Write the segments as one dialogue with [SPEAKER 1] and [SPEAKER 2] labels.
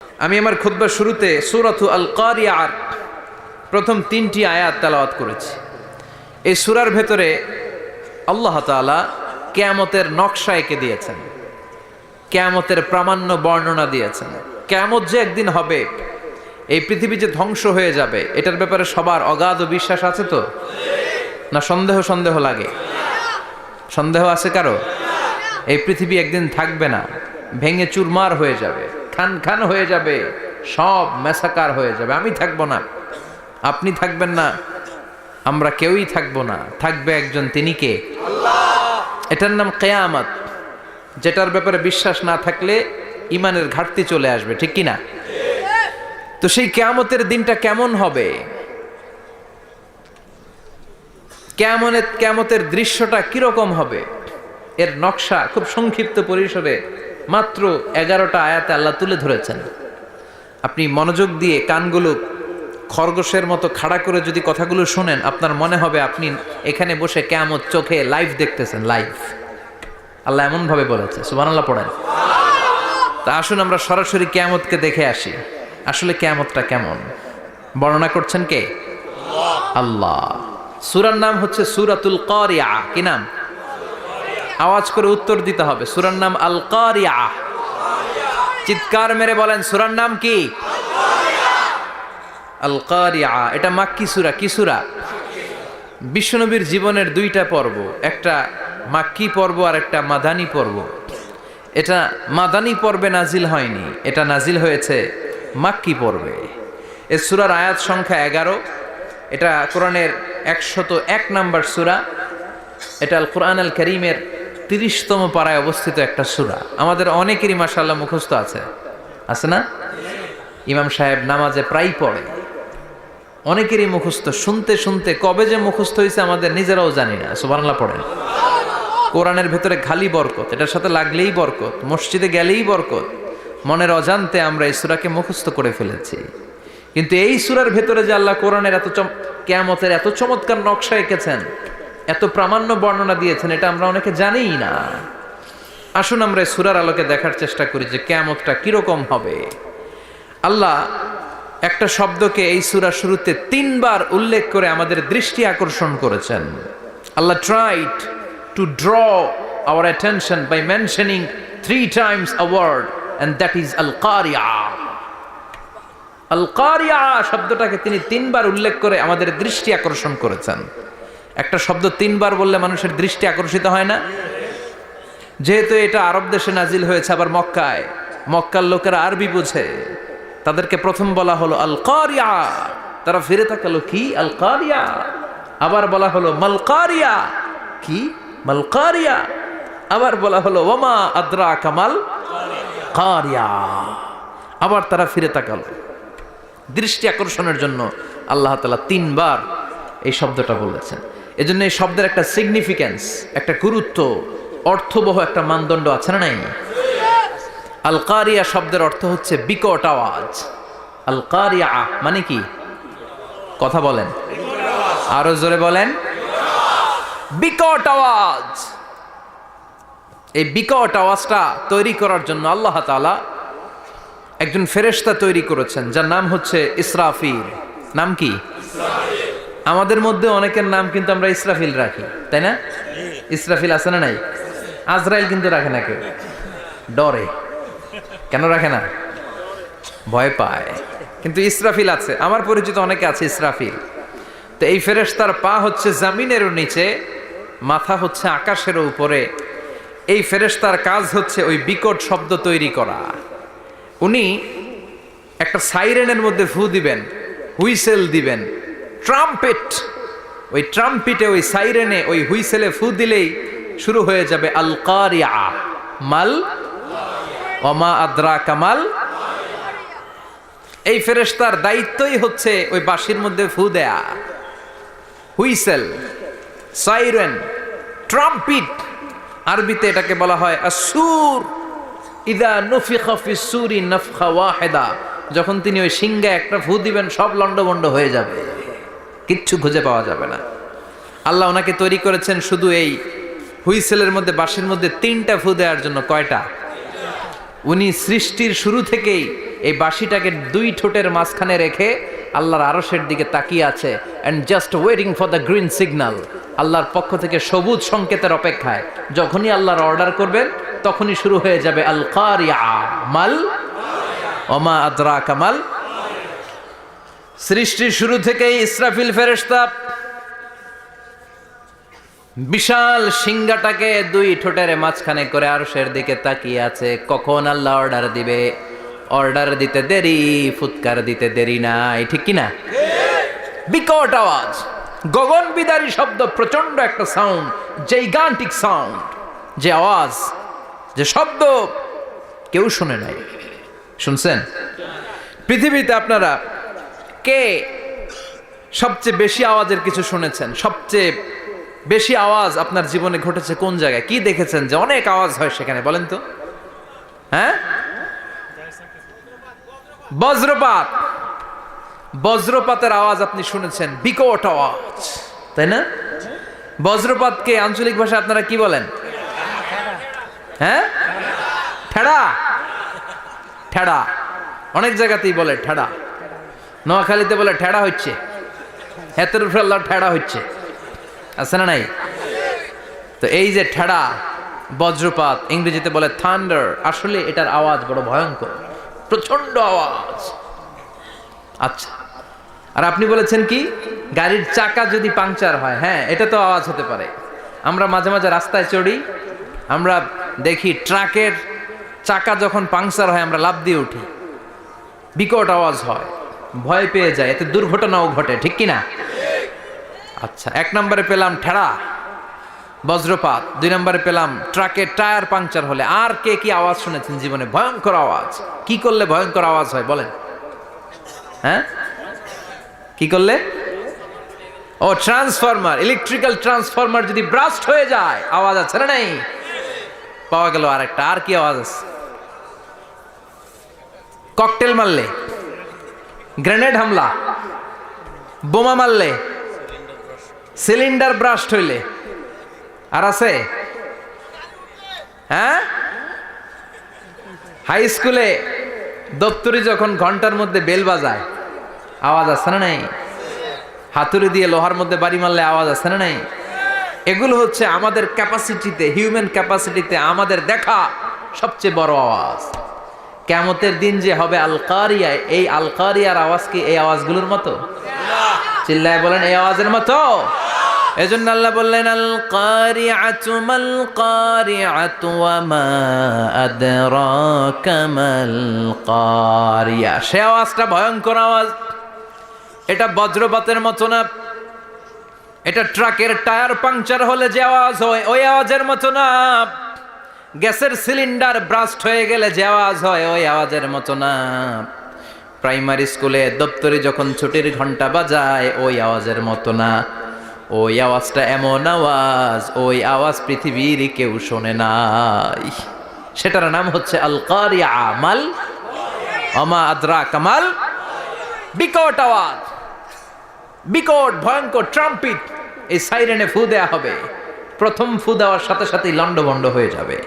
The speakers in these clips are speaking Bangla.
[SPEAKER 1] আমি আমার খুতবার শুরুতে সূরাতু আল কারিয়ার প্রথম 3টি আয়াত তেলাওয়াত করেছি। এই সূরার ভেতরে আল্লাহ তাআলা কিয়ামতের নকশা এঁকে দিয়েছেন, কিয়ামতের প্রামাণ্য বর্ণনা দিয়েছেন। কিয়ামত যে একদিন হবে, এই পৃথিবী যে ধ্বংস হয়ে যাবে, এটার ব্যাপারে সবার অগাধ বিশ্বাস আছে তো? না সন্দেহ লাগে? সন্দেহ আছে কারো? এই পৃথিবী একদিন থাকবে না, ভেঙে চুরমার হয়ে যাবে, খান খান হয়ে যাবে, সব ম্যাসাকার হয়ে যাবে। আমি থাকবো না, আপনি থাকবেন না, আমরা কেউই থাকবো না, থাকবে একজন, তিনি কে? আল্লাহ। এটার নাম কিয়ামত, যেটার ব্যাপারে বিশ্বাস না থাকলে ইমানের ঘাটতি চলে আসবে, ঠিক কি না? তো সেই কিয়ামতের দিনটা কেমন হবে, কিয়ামতের দৃশ্যটা কিরকম হবে, এর নকশা খুব সংক্ষিপ্ত পরিসরে মাত্র 11টা আয়াতে আল্লাহ তুলে ধরেছেন। আপনি মনোযোগ দিয়ে কানগুলো খরগোশের মতো খাড়া করে যদি কথাগুলো শোনেন, আপনার মনে হবে আপনি এখানে বসে কিয়ামত চোখে লাইভ দেখতেছেন। লাইভ আল্লাহ এমন ভাবে বলেছে, সুবহানাল্লাহ পড়েন। তা আসুন আমরা সরাসরি কিয়ামতকে দেখে আসি। আসলে কিয়ামতটা কেমন বর্ণনা করছেন কে? আল্লাহ। সূরার নাম হচ্ছে সূরাতুল কারিয়া। কি নাম? আওয়াজ করে উত্তর দিতে হবে। সূরার নাম আল কারিয়া। চিৎকার মেরে বলেন, সূরার নাম কি? আল কারিয়া। এটা মাক্কি সূরা। কি সূরা? বিশ্বনবীর জীবনের 2টা পর্ব, একটা মাক্কি পর্ব আর একটা মাদানী পর্ব। এটা মাদানী পর্বে নাজিল হয়নি, এটা নাজিল হয়েছে মাক্কি পর্বে। এই সূরার আয়াত সংখ্যা 11। এটা কোরআনের 101 নম্বর সূরা। এটা আল কোরআন আল কারীমের 30তম পারায় অবস্থিত একটা সূরা। আমাদের অনেকেরই মাশাআল্লাহ মুখস্থ আছে না? ইমাম সাহেব নামাজে প্রায় পড়ে, অনেকেরই মুখস্থ। শুনতে শুনতে কবে যে মুখস্থ হয়েছে আমাদের নিজেরাও জানি না। সুবহানাল্লাহ পড়েন। কোরআনের ভেতরে খালি বরকত, এটার সাথে লাগলেই বরকত, মসজিদে গেলেই বরকত। মনের অজান্তে আমরা এই সূরাকে মুখস্থ করে ফেলেছি। কিন্তু এই সূরার ভেতরে যে আল্লাহ কোরআনের কিয়ামতের এত চমৎকার নকশা এঁকেছেন, এত প্রামাণ্য বর্ণনা দিয়েছেন, এটা আমরা অনেকে জানিই না। আসুন আমরা এই সূরার আলোকে দেখার চেষ্টা করি যে কিয়ামতটা কিরকম হবে। আল্লাহ একটা শব্দকে এই সূরার শুরুতে 3 বার উল্লেখ করে আমাদের দৃষ্টি আকর্ষণ করেছেন। আল্লাহ tried to draw our attention by mentioning 3 times a word, and that is al-qari'a. al-qari'a শব্দটাকে তিনি 3 বার উল্লেখ করে আমাদের দৃষ্টি আকর্ষণ করেছেন। একটা শব্দ 3 বার বললে মানুষের দৃষ্টি আকর্ষিত হয় না? যেহেতু এটা আরব দেশে নাজিল হয়েছে, আবার মক্কায়, মক্কার লোকেরা আরবি বুঝে, তাদেরকে প্রথম বলা হলো আল কারিয়া। তারা ফিরে তাকালো, কি আল কারিয়া? আবার বলা হলো মাল কারিয়া। কি মাল কারিয়া? আবার বলা হলো ওয়ামা আদরাকা মাল কারিয়া। আবার তারা ফিরে তাকালো। দৃষ্টি আকর্ষণের জন্য আল্লাহ তাআলা 3 বার এই শব্দটা বলেছেন। এজন্য এই শব্দের একটা সিগনিফিকেন্স, একটা গুরুত্ব, অর্থবহ একটা মানদণ্ড আছে না নাই? আল কারিয়া শব্দের অর্থ হচ্ছে বিকট আওয়াজ। আল কারিয়া মানে কি? কথা বলেন, আরো জোরে বলেন। বিকট আওয়াজ। এই বিকট আওয়াজটা তৈরি করার জন্য আল্লাহ তাআলা একজন ফেরেশতা তৈরি করেছেন, যার নাম হচ্ছে ইসরাফিল। নাম কি? আমাদের মধ্যে অনেকের নাম কিন্তু আমরা ইসরাফিল রাখি, তাই না? ইসরাফিল আছে না নাই? আজরাইল কিন্তু রাখে না কেউ, ডরে। কেন রাখে না? ভয় পায়। কিন্তু ইসরাফিল আছে, আমার পরিচিত অনেকে আছে ইসরাফিল। তো এই ফেরেশতার পা হচ্ছে জমিনেরও নিচে, মাথা হচ্ছে আকাশের উপরে। এই ফেরেশতার কাজ হচ্ছে ওই বিকট শব্দ তৈরি করা। উনি একটা সাইরেনের মধ্যে ফু দিবেন, হুইসেল দিবেন, ট্রাম্পেট। ওই ট্রাম্পিটে, ওই সাইরেনে, ওই হুইসেলে ফু দিলেই শুরু হয়ে যাবে আল কারিয়া। মাল ওয়ামা আদরাকা মাল। এই ফেরেশতার দায়িত্বই হচ্ছে ওই বাঁশির মধ্যে ফু দেয়া। হুইসেল, সাইরেন, ট্রাম্পিট, আরবিতে এটাকে বলা হয় আসুর। ইদা নুফিখা ফিস সূরি নাফখা ওয়াহিদা। যখন তিনি ওই সিংহায় একটা ফু দিবেন, সব লন্ডভন্ড হয়ে যাবে, কিচ্ছু খুঁজে পাওয়া যাবে না। আল্লাহ ওনাকে তৈরি করেছেন শুধু এই হুইসেলের মধ্যে, বাঁশির মধ্যে 3টা ফু দেওয়ার জন্য। কয়টা? উনি সৃষ্টির শুরু থেকেই এই বাঁশিটাকে দুই ঠোঁটের মাঝখানে রেখে আল্লাহর আরশের দিকে তাকিয়ে আছে and just waiting for the green signal. আল্লাহর পক্ষ থেকে সবুজ সংকেতের অপেক্ষায়। যখনই আল্লাহর অর্ডার করবেন তখনই শুরু হয়ে যাবে আল কারিয়া মাল ওমা আদরাকা মাল। সৃষ্টির শুরু থেকেই ইসরাফিল ফেরেশতা বিশাল সিংহাটাকে দুই ঠোঁটের মাঝখানে করে আরশের দিকে তাকিয়ে আছে, কখন আল্লাহ অর্ডার দিবে। অর্ডার দিতে দেরি, ফুৎকার দিতে দেরি নাই, ঠিক কিনা? বিকট আওয়াজ, গগন বিদারী শব্দ, প্রচন্ড একটা সাউন্ড, জাইগান্টিক সাউন্ড, যে আওয়াজ, যে শব্দ কেউ শুনে নাই। শুনছেন? পৃথিবীতে আপনারা কে সবচেয়ে বেশি আওয়াজের কিছু শুনেছেন? সবচেয়ে বেশি আওয়াজ আপনার জীবনে ঘটেছে কোন জায়গায়? কি দেখেছেন যে অনেক আওয়াজ হয় সেখানে? বলেন তো। হ্যাঁ, বজ্রপাত। বজ্রপাতের আওয়াজ আপনি শুনেছেন, বিকট আওয়াজ, তাই না? বজ্রপাতকে আঞ্চলিক ভাষা আপনারা কি বলেন? হ্যাঁ, ঠেড়া। ঠেড়া অনেক জায়গাতেই বলে ঠেড়া। নোয়াখালীতে বলে ঠেড়া হচ্ছে, হেতের উপরে আল্লাহ ঠেড়া হচ্ছে, আছে না নাই? তো এই যে ঠেড়া, বজ্রপাত, ইংরেজিতে বলে থান্ডার, আসলে এটার আওয়াজ বড় ভয়ঙ্কর, প্রচন্ড আওয়াজ। আচ্ছা, আর আপনি বলেছেন কি গাড়ির চাকা যদি পাংচার হয়, হ্যাঁ এটা তো আওয়াজ হতে পারে। আমরা মাঝে মাঝে রাস্তায় চড়ি, আমরা দেখি ট্রাকের চাকা যখন পাংচার হয় আমরা লাফ দিয়ে উঠি, বিকট আওয়াজ হয়, ভয় পেয়ে যায়, এতে দুর্ঘটনাও ঘটে, ঠিক কিনা? আচ্ছা, এক নম্বরে পেলাম ঠেড়া, বজ্রপাত, দুই নম্বরে পেলাম ট্রাকের টায়ার পাংচার হলে। আর কে কি আওয়াজ শুনেছেন জীবনে? ভয়ঙ্কর আওয়াজ। কি করলে ভয়ঙ্কর আওয়াজ হয় বলেন? হ্যাঁ, কি করলে? ও, ট্রান্সফরমার, ইলেকট্রিক্যাল ট্রান্সফরমার যদি ব্রাস্ট হয়ে যায় আওয়াজ আছে না নাই? পাওয়া গেল আরেকটা। আর কি আওয়াজ আছে? ককটেল মারলে, গ্রেনেড হামলা, বোমা মারলে, সিলিন্ডার ব্রাস্ট হইলে। আর আছে? হ্যাঁ, হাই স্কুলে দপ্তরি যখন ঘন্টার মধ্যে বেল বাজায় আওয়াজ আছে না নাই? হাতুড়ি দিয়ে লোহার মধ্যে বাড়ি মারলে আওয়াজ আছে না নাই? এগুলো হচ্ছে আমাদের ক্যাপাসিটিতে, হিউম্যান ক্যাপাসিটিতে আমাদের দেখা সবচেয়ে বড় আওয়াজ। কিয়ামতের দিন যে হবে আল কারিয়া, এই আল কারিয়ার আওয়াজ কি এই আওয়াজগুলোর মতো? চিল্লায় বলেন, এই আওয়াজের মতো? এজন্য আল্লাহ বললেন আল কারিআতু মাল কারিআতু ওয়া মা আদরাকা মাল কারিয়া। সে আওয়াজটা ভয়ঙ্কর আওয়াজ। এটা বজ্রপাতের মতো না, এটা ট্রাকের টায়ার পাংচার হলে যে আওয়াজ হয় ওই আওয়াজের মতো না, গ্যাসের সিলিন্ডার ব্রাস্ট হয়ে গেলে যে আওয়াজ হয় ওই আওয়াজের মতো না, প্রাইমারি স্কুলে দপ্তরে যখন ছুটির ঘন্টা বাজায় ওই আওয়াজের মতো না। ওই আওয়াজটা এমন আওয়াজ, ওই আওয়াজ পৃথিবীর কেউ শোনে নাই। সেটার নাম হচ্ছে আল কারিয়া মাল ওমা আদরাকা মাল। বিকট আওয়াজ, বিকট ভয়ঙ্কর ট্রাম্পিট। এই সাইরেনে ফু দেয়া হবে, প্রথম ফু দেওয়ার সাথে সাথেই লন্ডভন্ড হয়ে যাবে।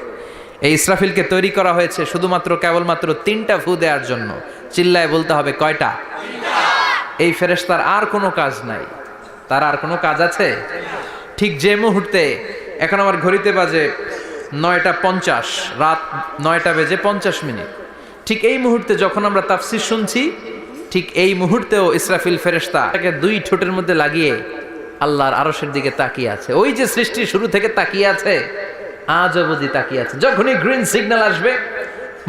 [SPEAKER 1] এই ইসরাফিলকে তৈরি করা হয়েছে শুধুমাত্র কেবলমাত্র 3টা ফু দেওয়ার জন্য। চিল্লায় বলতে হবে কয়টা? এই ফেরেশতার আর কোনো কাজ নাই। তার আর কোনো কাজ আছে? ঠিক যে মুহূর্তে, এখন আমার ঘড়িতে বাজে 9:50, রাত 9:50, ঠিক এই মুহূর্তে যখন আমরা তাফসীর শুনছি, ঠিক এই মুহূর্তেও ইসরাফিল ফেরেশতা তাকে 2 ঠোঁটের মধ্যে লাগিয়ে আল্লাহর আরশের দিকে তাকিয়ে আছে। ওই যে সৃষ্টির শুরু থেকে তাকিয়ে আছে, আজ অবধি তাকিয়ে আছে। যখনই গ্রিন সিগন্যাল আসবে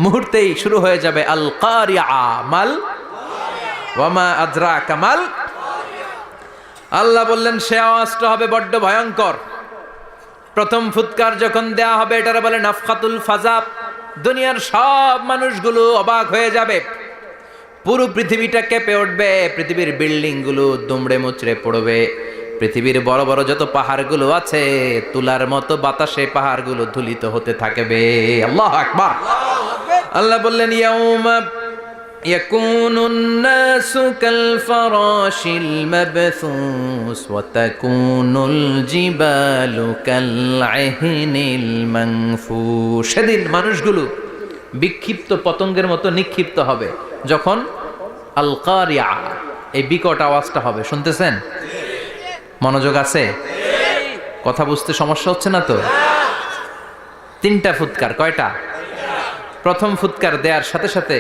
[SPEAKER 1] মুহূর্তেই শুরু হয়ে যাবে আল কারিয়া মাল ওয়া মা আদরাকা মাল। আল্লাহ বললেন সে আওয়াজটা হবে বড্ড ভয়ঙ্কর। প্রথম ফুৎকার যখন দেয়া হবে এটারে বলে নাফখাতুল ফাজা। দুনিয়ার সব মানুষগুলো অবাক হয়ে যাবে, পুরো পৃথিবীটা কেঁপে উঠবে, পৃথিবীর বিল্ডিং গুলো দুমড়ে মুচড়ে পড়বে, পৃথিবীর বড় বড় যত পাহাড়গুলো আছে তুলার মতো বাতাসে পাহাড়গুলো ধুলিত হতে থাকবে। আল্লাহু আকবার। আল্লাহ বললেন ইয়াউমা ইয়াকুনুন নাসু কাল ফারাশিল মাবথুস ওয়া তাকুনুল জিবালু কাল আহিনিল মানফুশ। সেদিন মানুষগুলো বিক্ষিপ্ত পতঙ্গের মতো নিক্ষিপ্ত হবে যখন আল কারিয়া, এই বিকট আওয়াজটা হবে। শুনতেছেন? মনোযোগ আছে? কথা বুঝতে সমস্যা হচ্ছে না তো? 3টা ফুৎকার। কয়টা? প্রথম ফুৎকার দেওয়ার সাথে সাথে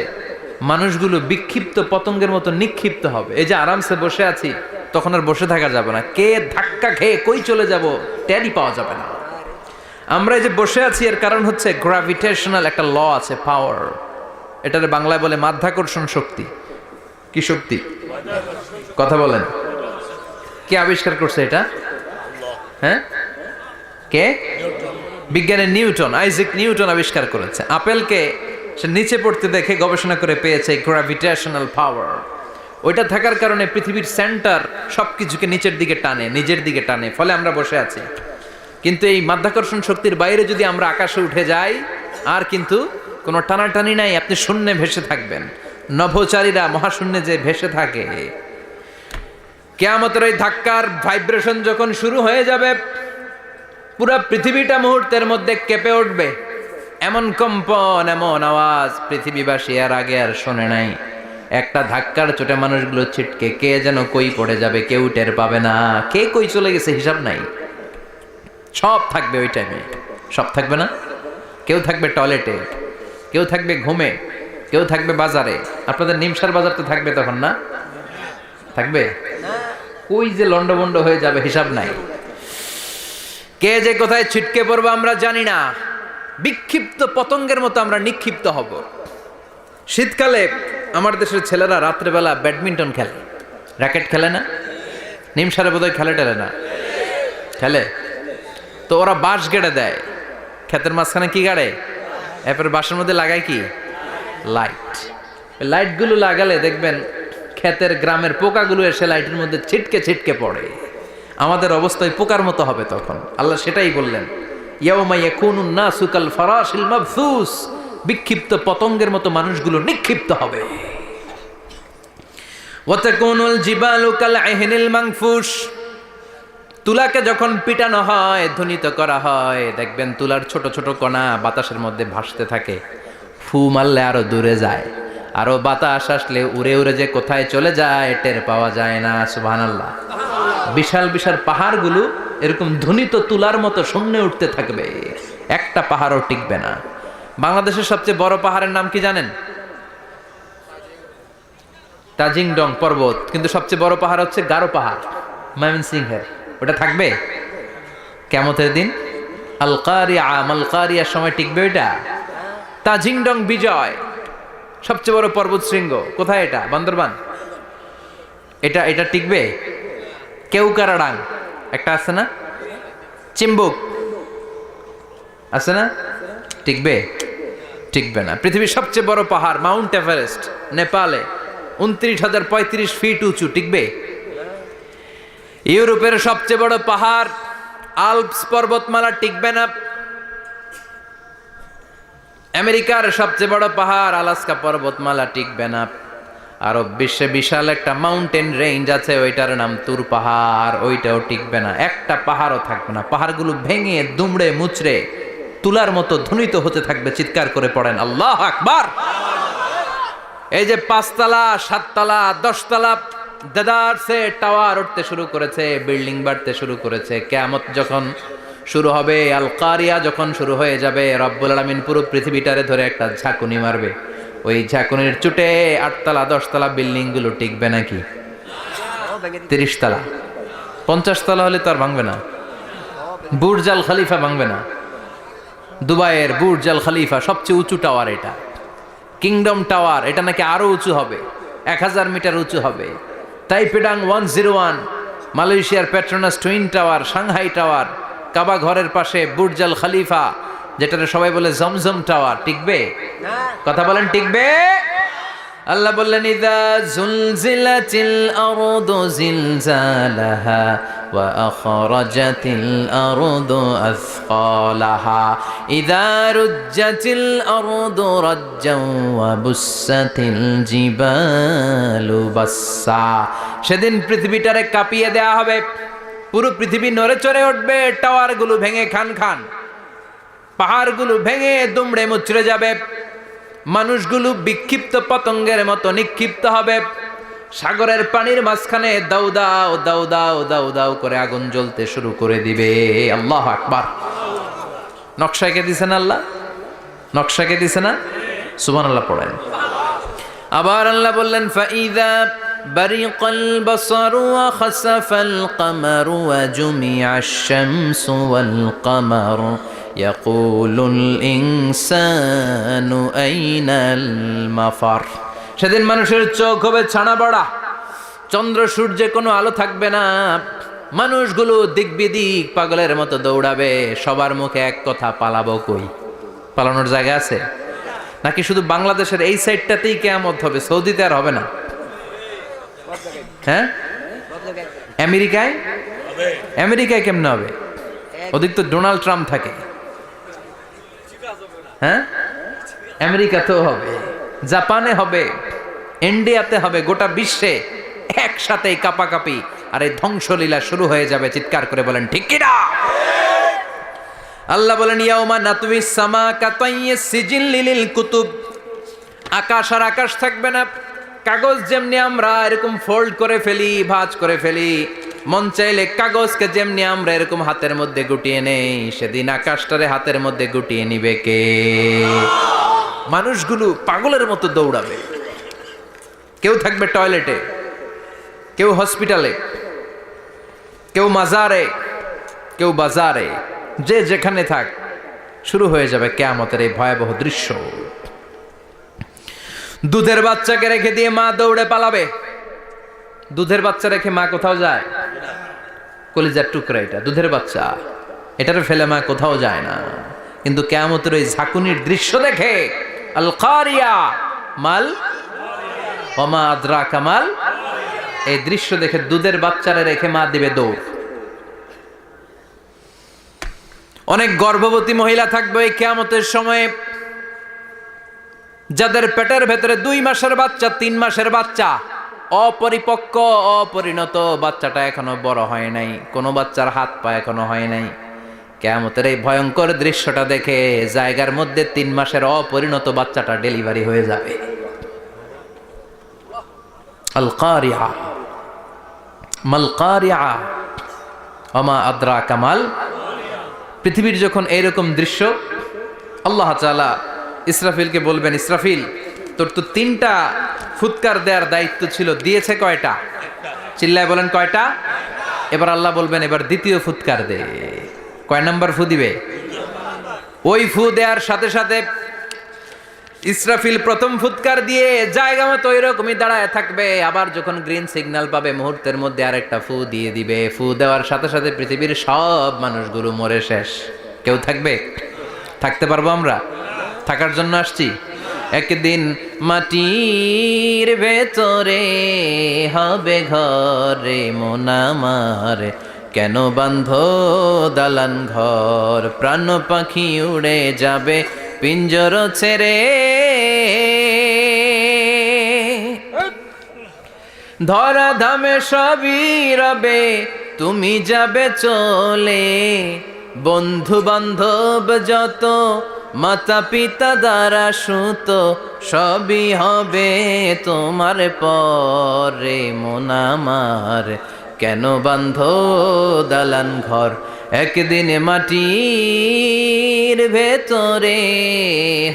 [SPEAKER 1] মানুষগুলো বিক্ষিপ্ত পতঙ্গের মতো নিক্ষিপ্ত হবে। এই যে আরামসে বসে আছি, তখন আর বসে থাকা যাবে না। কে ধাক্কা খেয়ে কই চলে যাব টেরই পাওয়া যাবে না। আমরা এই যে বসে আছি এর কারণ হচ্ছে গ্র্যাভিটেশনাল একটা ল আছে, পাওয়ার। এটার বাংলায় বলে মাধ্যাকর্ষণ শক্তি। কি শক্তি? কথা বলেন। কে আবিষ্কার করছে এটা? হ্যাঁ, কে? বিজ্ঞানের নিউটন, আইজাক নিউটন আবিষ্কার করেছে। আপেলকে সে নিচে পড়তে দেখে গবেষণা করে পেয়েছে গ্র্যাভিটেশনাল পাওয়ার। ওইটা থাকার কারণে পৃথিবীর সেন্টার সবকিছুকে নিচের দিকে টানে, নিজের দিকে টানে, ফলে আমরা বসে আছি। কিন্তু এই মাধ্যাকর্ষণ শক্তির বাইরে যদি আমরা আকাশে উঠে যাই, আর কিন্তু কোনো টানাটানি নাই, আপনি শূন্যে ভেসে থাকবেন। নভোচারীরা মহাশূন্যে যে ভেসে থাকে, কিয়ামতের এই ধাক্কার ভাইব্রেশন যখন শুরু হয়ে যাবে, পুরো পৃথিবীটা মুহূর্তের মধ্যে কেঁপে উঠবে। এমন কম্পন, এমন আওয়াজ পৃথিবীবাসী এর আগে আর শোনে নাই। একটা ধাক্কার চোটে মানুষগুলো ছিটকে কে যেন কই পড়ে যাবে, কেউ টের পাবে না। কে কই চলে গেছে হিসাব নাই। সব থাকবে ওই টাইমে, সব থাকবে না। কেউ থাকবে টয়লেটে, কেউ থাকবে ঘুমে, কেউ থাকবে বাজারে। আপনাদের নিমসার বাজার তো থাকবে তখন, না থাকবে? কই যে লন্ডভন্ড হয়ে যাবে হিসাব নাই। কে যে কোথায় ছিটকে পড়বো আমরা জানি না। বিক্ষিপ্ত পতঙ্গের মতো আমরা নিক্ষিপ্ত হব। শীতকালে আমার দেশের ছেলেরা রাত্রেবেলা ব্যাডমিন্টন খেলে, র্যাকেট খেলে না? নিমসারে বোধহয় খেলে টেলে না, খেলে তো। ওরা বাঁশ গেড়ে দেয় ক্ষেতের মাঝখানে। কি গাড়ে? এরপরে বাঁশের মধ্যে লাগায় কি? লাইট। লাইটগুলো লাগালে দেখবেন ক্ষেতের গ্রামের পোকাগুলো এসে লাইটের মধ্যে ছিটকে ছিটকে পড়ে। আমাদের অবস্থায় পোকার মতো হবে তখন। আল্লাহ সেটাই বললেন, ইয়াউমা ইয়াকুনুন নাসু কাল ফারাশিল মাবসুস, বিক্ষিপ্ত পতঙ্গের মতো মানুষগুলো নিক্ষিপ্ত হবে। ওয়া তাকুনুল জিবালু কাল আহিনিল মানফুস, তুলাকে যখন পিটানো হয়, ধ্বনিত করা হয়, দেখবেন তুলার ছোট ছোট কণা বাতাসের মধ্যে ভাসতে থাকে। ফু মারলে আরো দূরে যায়, আরো বাতাস আসলে উড়ে উড়ে যে কোথায় চলে যায় টের পাওয়া যায় না। সুবহানাল্লাহ। বিশাল বিশাল পাহাড়গুলো এরকম ধ্বনিত তুলার মতো শূন্যে উঠতে থাকবে, একটা পাহাড়ও টিকবে না। বাংলাদেশের সবচেয়ে বড় পাহাড়ের নাম কি জানেন? তাজিংডং পর্বত। কিন্তু সবচেয়ে বড় পাহাড় হচ্ছে গারো পাহাড়, ময়মনসিংহের। ওটা থাকবে কিয়ামতের দিন। আল কারিয়া, মাল কারিয়ার সময় টিকবে ওইটা। তাজিংডং বিজয়, সবচেয়ে বড় পর্বত শৃঙ্গ। কোথায় এটা? বান্দরবান। এটা টিকবে? কেউকারাডাং একটা আছে না? চিম্বুক আছে না? টিকবে? টিকবে না। পৃথিবীর সবচেয়ে বড় পাহাড় মাউন্ট এভারেস্ট, নেপালে 29,035 ফিট উঁচু, টিকবে? ইউরোপের সবচেয়ে বড় পাহাড় আল্পস পর্বতমালা, টিকবে না। আমেরিকার সবচেয়ে বড় পাহাড় আলাস্কা পর্বতমালা, টিকবে না। আরব বিশ্বে বিশাল একটা মাউন্টেন রেঞ্জ আছে, ওইটার নাম তুর পাহাড়, ওইটাও টিকবে না। একটা পাহাড়ও থাকবে না। পাহাড়গুলো ভেঙে দুমড়ে মুচড়ে তুলার মতো ধ্বনিত হতে থাকবে। চিৎকার করে পড়েন আল্লাহু আকবার। এই যে 5 তলা, 7 তলা, 10 তলা দেদারসে টাওয়ার উঠতে শুরু করেছে, বিল্ডিং বাড়তে শুরু করেছে। কিয়ামত যখন শুরু হবে, আল কারিয়া যখন শুরু হয়ে যাবে, রব্বুল আলামিন পুরো পৃথিবীটারে ধরে একটা ঝাঁকুনি মারবে। ওই ঝাঁকুনির চুটে 8 তলা 10 তলা বিল্ডিং গুলো টিকবে নাকি? 30 তলা 50 তলা হলে তো আর ভাঙবে না। বুর্জ আল খলিফা ভাঙবে না। দুবাইয়ের বুর্জ আল খলিফা সবচেয়ে উঁচু টাওয়ার এটা। কিংডম টাওয়ার, এটা নাকি আরো উঁচু হবে, 1000 মিটার উঁচু হবে। তাইপেডাং 101, মালয়েশিয়ার Petronas twin tower, Shanghai tower, কাবা ঘরের পাশে বুর্জ আল খলিফা, যেটারে সবাই বলে জমজম টাওয়ার, টিকবে? কথা বলেন, টিকবে? আল্লাহ বললেন, ইযা জুলজিলাতিল আরদু জিলজালাহা ওয়া আখরাজাতিল আরদু আসকালাহা ইযা রুজ্জাতিল আরদু রাজ্জাও ওয়া বুসাতিল জিবালু বাসসা। সেদিন পৃথিবীটারে কাঁপিয়ে দেয়া হবে, পুরো পৃথিবী নড়ে চড়ে উঠবে, টাওয়ারগুলো ভেঙে খান খান, পাহাড়গুলো ভেঙে দুমড়ে মুচড়ে যাবে। মানুষগুলো বিক্ষিপ্ত পতঙ্গের মতো নিক্ষিপ্ত হবে। সাগরের পানির মাঝখানে দাউ দাউ দাউ দাউ দাউ দাউ করে আগুন জ্বলতে শুরু করে দিবে। আল্লাহু আকবার। নকশাকে দিছে না আল্লাহ? নকশাকে দিছে না? সুবহানাল্লাহ পড়েন। আবার আল্লাহ বললেন ফাইদা বারিকাল বাসারু ওয়া খাসাফাল কামারু ওয়া জুমিআশ শামসু ওয়াল কামারু ইয়াকুলুল ইনসানু আইনাল মাফার। সেদিন মানুষের চোখ হবে ছানা বড়া, চন্দ্র সূর্যে কোনো আলো থাকবে না, মানুষগুলো দিক বিদিক পাগলের মতো দৌড়াবে, সবার মুখে এক কথা, পালাবো কই? পালানোর জায়গা আছে নাকি শুধু বাংলাদেশের এই সাইডটাতেই কিয়ামত হবে? সৌদিতে আর হবে না? হ্যাঁ, আমেরিকায়? আমেরিকায় কেমনে হবে? ওদিক তো ডোনাল্ড ট্রাম্প থাকে। হ্যাঁ, আমেরিকাতেও হবে, জাপানে হবে, ইন্ডিয়াতে হবে, গোটা বিশ্বে একসাথে কাপাকাপি আর এই ধ্বংসলীলা শুরু হয়ে যাবে। চিৎকার করে বলেন ঠিক কি না? আল্লাহ বলেন ইয়াউমা নাতউইস সামা কাতাইয়িস সিজিল লিল কুতুব। আকাশ আর আকাশ থাকবে না, কাগজ যেমনি আমরা এরকম ফোল্ড করে ফেলি, ভাঁজ করে ফেলি, মন চাইলে কাগজকে যেমনি আমরা এরকম হাতের মধ্যে গুটিয়ে নেই, সেদিন আকাশটারে হাতের মধ্যে গুটিয়ে নিবে কে? মানুষগুলো পাগলের মতো দৌড়াবে। কেউ থাকবে টয়লেটে, কেউ হসপিটালে, কেউ মাজারে, কেউ বাজারে, যে যেখানে থাক, শুরু হয়ে যাবে কিয়ামতের এই ভয়াবহ দৃশ্য। দুধের বাচ্চাকে রেখে দিয়ে মা দৌড়ে পালাবে। দুধের বাচ্চা রেখে মা কোথাও যায়? কলিজার টুকরা এটা, দুধের বাচ্চা, এটারে ফেলে মা কোথাও যায় না। কিন্তু কিয়ামতের ওই ঝাঁকুনির দৃশ্য দেখে, আল কারিয়া মাল ওয়া মা আদরাকা মাল, এই দৃশ্য দেখে দুধের বাচ্চারে রেখে মা দিবে দৌড়। অনেক গর্ভবতী মহিলা থাকবে এই কিয়ামতের সময়ে, যাদের পেটের ভেতরে 2 মাসের বাচ্চা, 3 মাসের বাচ্চা, অপরিপক্ক অপরিণত, বাচ্চাটা এখনো বড় হয় নাই, কোনো বাচ্চার হাত পা এখনো হয় নাই। কিয়ামতের এই ভয়ঙ্কর দৃশ্যটা দেখে জায়গার মধ্যে 3 মাসের অপরিণত বাচ্চাটা ডেলিভারি হয়ে যাবে। আল কারিয়া মাল কারিয়া ওয়া মা আদরাকা মাল। পৃথিবীর যখন এইরকম দৃশ্য, আল্লাহ তাআলা ইসরাফিলকে বলবেন, ইসরাফিল তোর তো 3টা ফুৎকার দেওয়ার দায়িত্ব ছিল, দিয়েছে কয়টা? চিল্লায় বলেন কয়টা? এবার আল্লাহ বলবেন এবার দ্বিতীয় ফুৎকার দে। কয় নাম্বার ফু দিবে? ওই ফু দেওয়ার সাথে সাথে ইসরাফিল প্রথম ফুৎকার দিয়ে জায়গা মতো এরকমই দাঁড়ায় থাকবে। আবার যখন গ্রিন সিগন্যাল পাবে মুহূর্তের মধ্যে আরেকটা ফু দিয়ে দিবে। ফু দেওয়ার সাথে সাথে পৃথিবীর সব মানুষগুলো মরে শেষ। কেউ থাকবে? থাকতে পারবো আমরা? থাকার জন্য আসছি। একদিন মাটির ভেতরে হবে ঘরে মন আমার, কেন বান্ধ দালান ঘর, প্রাণ পাখি উড়ে যাবে পিঞ্জর ছেড়ে, ধরা ধামে সবই রবে তুমি যাবে চলে, বন্ধু বান্ধব যত মাতা পিতা দ্বারা সুত সবই হবে তোমার পরে মন আমার, কেন বান্ধ দালান ঘর, একদিন মাটির ভেতরে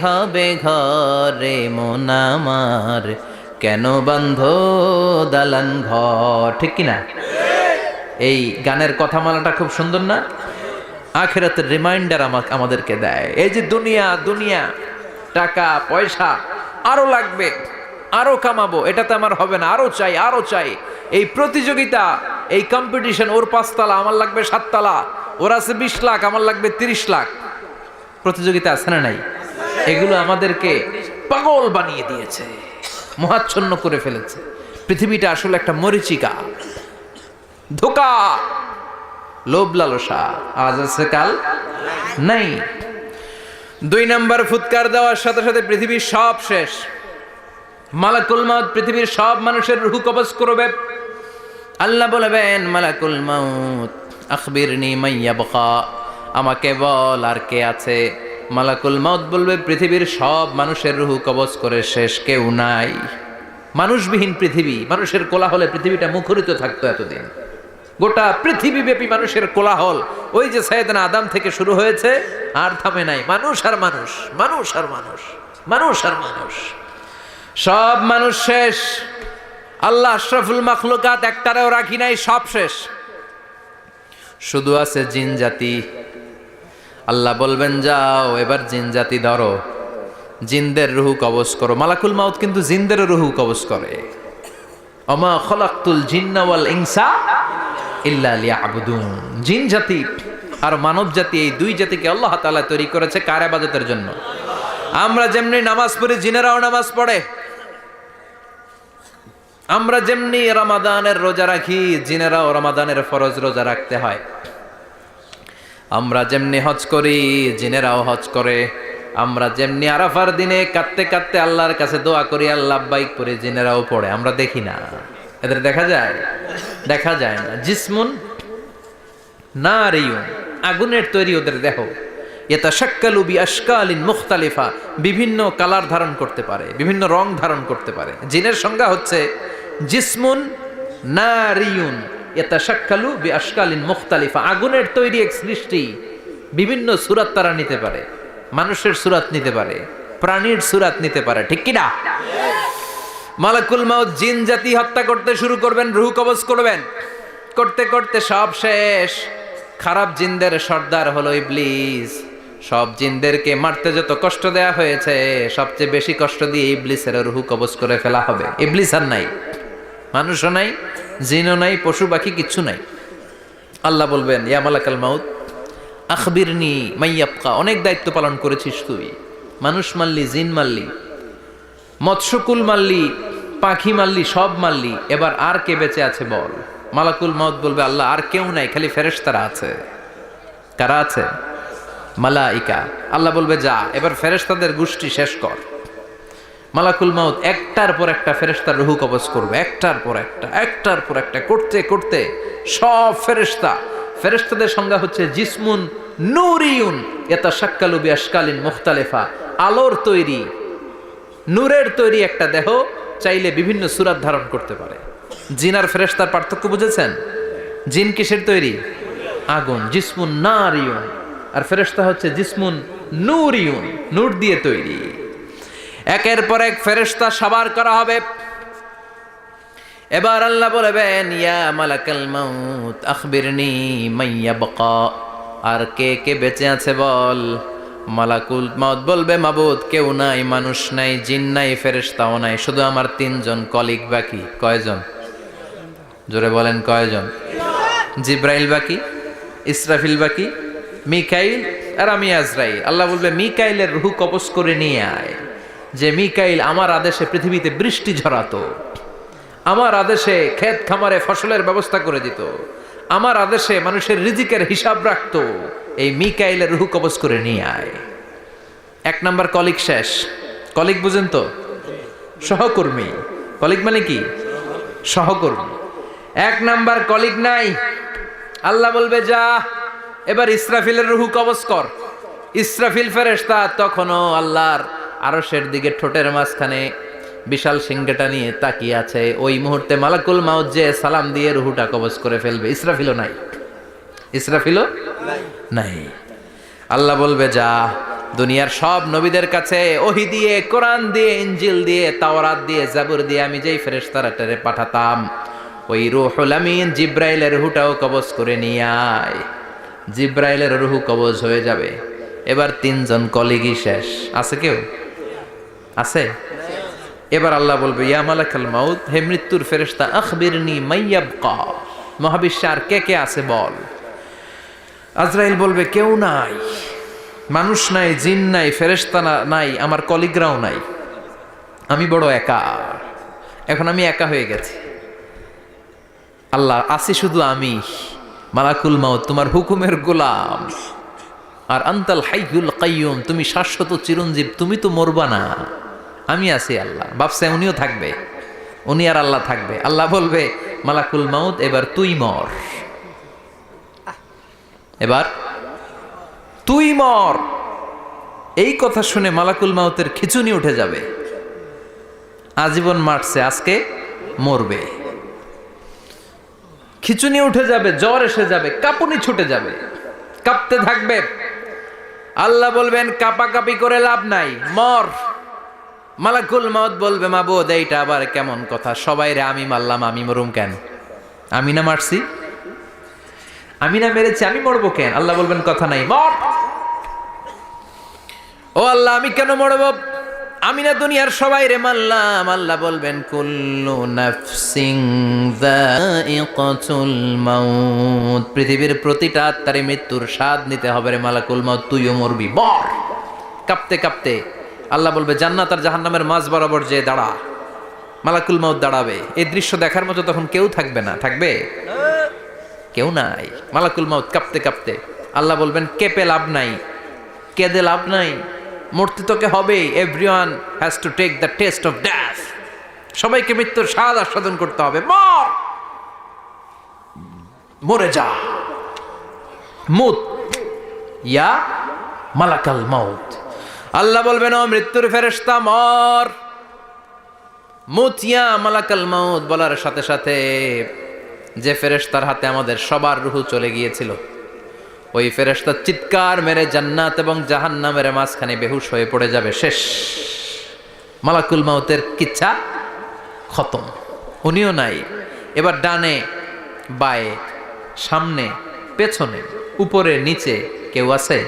[SPEAKER 1] হবে ঘরে মন আমার, কেন বান্ধ দালান ঘর। ঠিক কিনা? এই গানের কথামালাটা খুব সুন্দর না? আখিরাতের রিমাইন্ডার আমাদেরকে দেয়। এই যে দুনিয়া দুনিয়া, টাকা পয়সা আরো লাগবে, আরো কামাবো, এটাতে আমার হবে না, আরো চাই আরো চাই। এই প্রতিযোগিতা, এই কম্পিটিশন, ওর 5 তলা আমার লাগবে 7 তলা, ওর আছে 20 লাখ আমার লাগবে 30 লাখ, প্রতিযোগিতা আছে না নাই? এগুলো আমাদেরকে পাগল বানিয়ে দিয়েছে, মোহাচ্ছন্ন করে ফেলেছে। পৃথিবীটা আসলে একটা মরিচিকা, ধোঁকা, লোভ লালসা, আজ আছে কাল নাই। 2 নাম্বার ফুৎকার দেওয়ার সাথে সাথে পৃথিবীর সব শেষ। মালাকুল মাউত পৃথিবীর সব মানুষের রূহ কবজ করবে। আল্লাহ বলবেন মালাকুল মাউত আখবিরনি মান ইয়াবকা, আমাকে বল আর কে আছে। মালাকুল মাউত বলবে পৃথিবীর সব মানুষের রুহু কবজ করে শেষ, কেউ নাই। মানুষবিহীন পৃথিবী, মানুষের কোলাহলে পৃথিবীটা মুখরিত থাকতো এতদিন। গোটা পৃথিবীব্যাপী মানুষের কোলাহল, ওই যে সাইয়েদনা আদম থেকে শুরু হয়েছে, আর থামে নাই। মানুষ আর মানুষ, মানুষ আর মানুষ, মানুষ আর মানুষ, সব মানুষ শেষ। আল্লাহ আশরাফুল মাখলুকাত একটারেও রাখি নাই, সব শেষ। শুধু আছে জিন জাতি। আল্লাহ বলবেন যাও এবার জিন জাতি ধরো, জিনদের রুহু কবজ করো। মালাকুল মাউত কিন্তু জিনদের রুহু কবজ করে। ওমা খলাকতুল জিন্না ওয়াল ইনসা ইল্লা লিয়াবুদুন। জিন জাতি আর মানব জাতি, এই দুই জাতিকে আল্লাহ তাআলা তৈরি করেছে কার ইবাদতের জন্য? আমরা যেমনি নামাজ পড়ি, জিনেরাও নামাজ পড়ে। আমরা যেমনি রমাদানের রোজা রাখি, জিনেরাও রমাদানের ফরজ রোজা রাখতে হয়। আমরা যেমনি হজ করি, জিনেরাও হজ করে। আমরা যেমনি আরাফার দিনে কাঁদতে কাঁদতে আল্লাহর কাছে দোয়া করি, আল্লাহ লাব্বাইক পড়ে, জিনেরাও পড়ে। আমরা দেখি না, এদের দেখা যায়? দেখা যায় না। জিসমুন নারিয়ুন, আগুনের তৈরি ওদের দেহ। ইয়াতাশাক্কালু বিআশকালিন মুখতালিফা, বিভিন্ন কালার ধারণ করতে পারে, বিভিন্ন রং ধারণ করতে পারে। জিনের সংজ্ঞা হচ্ছে জিসমুন নারিয়ুন ইয়াতাশাক্কালু বিআশকালিন মুখতালিফা, আগুনের তৈরি এক সৃষ্টি। বিভিন্ন সূরত তারা নিতে পারে, মানুষের সূরত নিতে পারে, প্রাণীর সূরত নিতে পারে, ঠিক কি না? মালাকুল মাউত জিন জাতি হত্যা করতে শুরু করবেন, রূহ কবজ করবেন। করতে করতে সব শেষ। খারাপ জিনদের সর্দার হলো ইবলিস। সব জিনদেরকে মারতে যত কষ্ট দেয়া হয়েছে, সবচেয়ে বেশি কষ্ট দিয়ে ইবলিসের রূহ কবজ করে ফেলা হবে। ইবলিস আর নাই, মানুষও নাই, জিনও নাই, পশু পাখি কিচ্ছু নাই। আল্লাহ বলবেন ইয়া মালাকাল মাউত আখবিরনি মাইয়াবকা, অনেক দায়িত্ব পালন করেছিস তুই। মানুষ মারলি, জিন মারলি, মৎস্যকুল মারলি, পাখি মারলি, সব মারলি, এবার আর কে বেঁচে আছে বল। মালাকুল মাউত বলবে আল্লাহ আর কেউ নাই, খালি ফেরেশতারা আছে। কারা আছে? মালাইকা। আল্লাহ বলবে যা এবার ফেরেশতাদের গোষ্ঠী শেষ কর। মালাকুল মাউত একটার পর একটা ফেরেশতার রূহ কবজ করবে, একটার পর একটা, একটার পর একটা করতে করতে সব ফেরেশতা। ফেরেশতাদের সংজ্ঞা হচ্ছে জিসমুন নূরিয়ুন ইয়াতাশাক্কালু বিআশকালিন মুখতালিফা, আলোর তৈরি, নূরের তৈরি একটা দেহ, চাইলে বিভিন্ন সূরত ধারণ করতে পারে। জিন আর ফেরেশতার পার্থক্য বুঝেছেন? জিন কিসের তৈরি? আগুন, জিসমুন নারিয়ুন। আর ফেরেশতা হচ্ছে জিসমুন নূরিয়ুন, নূর দিয়ে তৈরি। একের পর এক ফেরেশতা সাবার করা হবে। এবার আল্লাহ বলবেন ইয়া মালাকাল মাউত আখবিরনি মাইয়াবকা, আর কে কে বেঁচে আছে বল। মালাকুল মাউত বলবে মাবুদ কেউ নাই, মানুষ নাই, জিন নাই, ফেরেশতাও নাই, শুধু আমার তিনজন কলিগ বাকি। কয়জন? জোরে বলেন কয়জন? জিব্রাইল বাকি, ইসরাফিল বাকি, মিকাইল আর আমি আজরাইল। আল্লাহ বলবে মিকাইলের রূহ কবজ করে নিয়ে আয়। যে মিকাইল আমার আদেশে পৃথিবীতে বৃষ্টি ঝরাতো, আমার আদেশে ক্ষেত খামারে ফসলের ব্যবস্থা করে দিত, আমার আদেশে মানুষের রিজিকের হিসাব রাখতো, এই মিকাইলের রূহ কবজ করে নিয়ে আয়। এক নাম্বার কলিগ শেষ। কলিগ বুঝেন তো? সহকর্মী। কলিগ মানে কি? সহকর্মী। এক নাম্বার কলিগ নাই। আল্লাহ বলবে যা এবার ইসরাফিলের রূহ কবজ কর। ইসরাফিল ফেরেশতা তখনও আল্লাহর আরশের দিকে ঠোঁটের মাঝখানে বিশাল সিংহটা নিয়ে তাকিয়ে আছে। ওই মুহূর্তে মালাকুল মাউত যে সালাম দিয়ে রূহটা কবজ করে ফেলবে। ইসরাফিলও নাই, ইসরাফিলও নাই। আল্লাহ বলবে যা দুনিয়ার সব নবীদের কাছে ওহী দিয়ে, কোরআন দিয়ে, ইনজিল দিয়ে, তাওরাত দিয়ে, জাবুর দিয়ে আমি যেই ফেরেশতারে পাঠাতাম, ওই রূহুল আমিন জিব্রাইলের রূহটাও কবজ করে নিয়ে আয়। জিব্রাইলের রূহ কবজ হয়ে যাবে। এবার তিনজন কলিগই শেষ। আছে কেউ? আছে? এবার আল্লাহ বলবে ইয়া মালাকাল মাউত, হে মৃত্যুর ফেরেশতা আখবিরনি মাইয়াবকা, মহাবিশ্বে আর কে কে আছে বল। আজরাইল বলবে কেউ নাই, মানুষ নাই, জিন নাই, ফেরেশতা নাই, আমার কলিগরাও নাই, আমি বড় একা। এখন আমি একা হয়ে গেছি। আল্লাহ আছি শুধু আমি। মালাকুল মাউত তোমার হুকুমের গোলাম। আর আনতাল হাইয়ুল কাইয়ুম, তুমি শাশ্বত চিরঞ্জীব, তুমি তো মরবা না, আমি আছি। আল্লাহ ভাবছে উনিও থাকবে, উনি আর আল্লাহ থাকবে। আল্লাহ বলবে মালাকুল মাউত এবার তুই মর, এবার তুই মর। এই কথা শুনে মালাকুল মাউতের খিচুনি উঠে যাবে। আজীবন মারছে, আজকে মরবে। খিচুনি উঠে যাবে, জ্বর এসে যাবে, কাঁপুনি ছুটে যাবে, কাঁপতে থাকবে। আল্লাহ বলবেন কাঁপাকাঁপি করে লাভ নাই, মর। মালাকুল মাউত বলবে মাবুদ এইটা আবার কেমন কথা, সবাই রে আমি মারলাম, আমি মরুম কেন? আমি না মারছি, আমি না মেরেছি, আমি মরবো কেন? আল্লাহ বলবেন কথা নাই, মর। ও আল্লাহ আমি কেন মরবো? আমি না দুনিয়ার সবাই রে মারলাম। আল্লাহ বলবেন কুল্লু নাফসিন যায়িকাতুল মাউত, পৃথিবীর প্রতিটা আত্মারে মৃত্যুর স্বাদ নিতে হবে রে মালাকুল মাউত, তুইও মরবি, মর। কাঁপতে কাঁপতে আল্লাহ বলবে জান্নাত আর জাহান্নামের মাঝ বরাবর যে দাঁড়া। মালাকুল মাউত দাঁড়াবে, এই দৃশ্য দেখার মতো তখন কেউ থাকবে না, থাকবে কেউ নাই। মালাকুল মাউত কাঁপতে কাঁপতে আল্লাহ বলবেন কেঁপে লাভ নাই, কেঁদে লাভ নাই, মরতে তোকে হবেই। Everyone has to take the test of death, সবাইকে মৃত্যুর স্বাদ আস্বাদন করতে হবে, মর, মরে যা। মুত ইয়া মালাকাল মাউত। আল্লাহ বলবেন ও মৃত্যুর ফেরেশতা মর। মুত ইয়া মালাকাল মাউত বলার সাথে সাথে যে ফেরেশতার হাতে আমাদের সবার রূহ চলে গিয়েছিল, ওই ফেরেশতা চিৎকার মেরে জান্নাত এবং জাহান্নামের মাঝখানে বেহুশ হয়ে পড়ে যাবে, শেষ। মালাকুল মাউতের কিচ্ছা খতম, উনিও নাই। এবার ডানে বায়ে সামনে পেছনে উপরে নিচে কেউ আছে?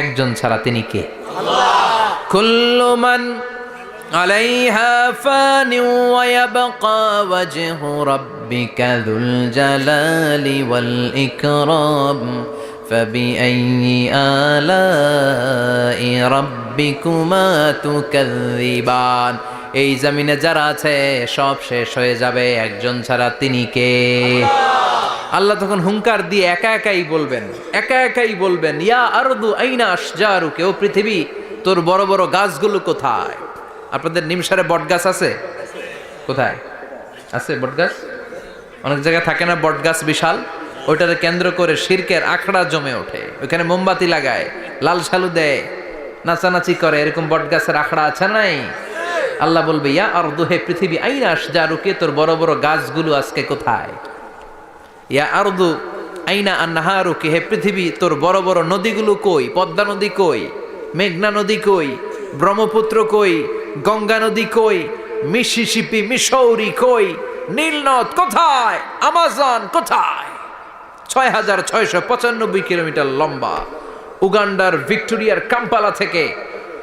[SPEAKER 1] একজন ছাড়া, তিনি কে? কুল্লু মান আলাইহা ফানি ওয়া ইয়াবকা ওয়াজহু রাব্বিকা যুল জালালি ওয়াল ইকরাম ফাবিআইয়ি আলাই রাব্বিকুমা তুকাযযিবান। এই জমিনে যারা আছে সব শেষ হয়ে যাবে, একজন ছাড়া, তিনি কে? আল্লাহ তখন হুঙ্কার দিয়ে একা একাই বলবেন, একা একাই বলবেন ইয়া আরদু আইনা আশজারুকা, ও পৃথিবী তোর বড় বড় গাছগুলো কোথায়? আপনাদের নিমসারে বট গাছ আছে? কোথায় আছে বট গাছ? অনেক জায়গায় থাকে না বট গাছ বিশাল, ওইটাকে কেন্দ্র করে শিরকের আখড়া জমে ওঠে, ওইখানে মোমবাতি লাগায়, লাল সালু দেয়, নাচানাচি করে, এরকম বট গাছের আখড়া আছে নাই? আল্লাহ বলবে ইয়া আরদু, হে পৃথিবী, আইনা আশজারুকা, তোর বড় বড় গাছগুলো আজকে কোথায়? ইয়া আরদু আইনা আনহারুকা, হে পৃথিবী তোর বড় বড় নদীগুলো কই? পদ্মা নদী কই? মেঘনা নদী কই? ব্রহ্মপুত্র কই? গঙ্গা নদী কই? মিসিসিপি, মিসৌরি কই? নীল নদ কোথায়? আমাজন কোথায়? ৬,৬৯৫ কিলোমিটার লম্বা, উগান্ডার ভিক্টোরিয়ার কাম্পালা থেকে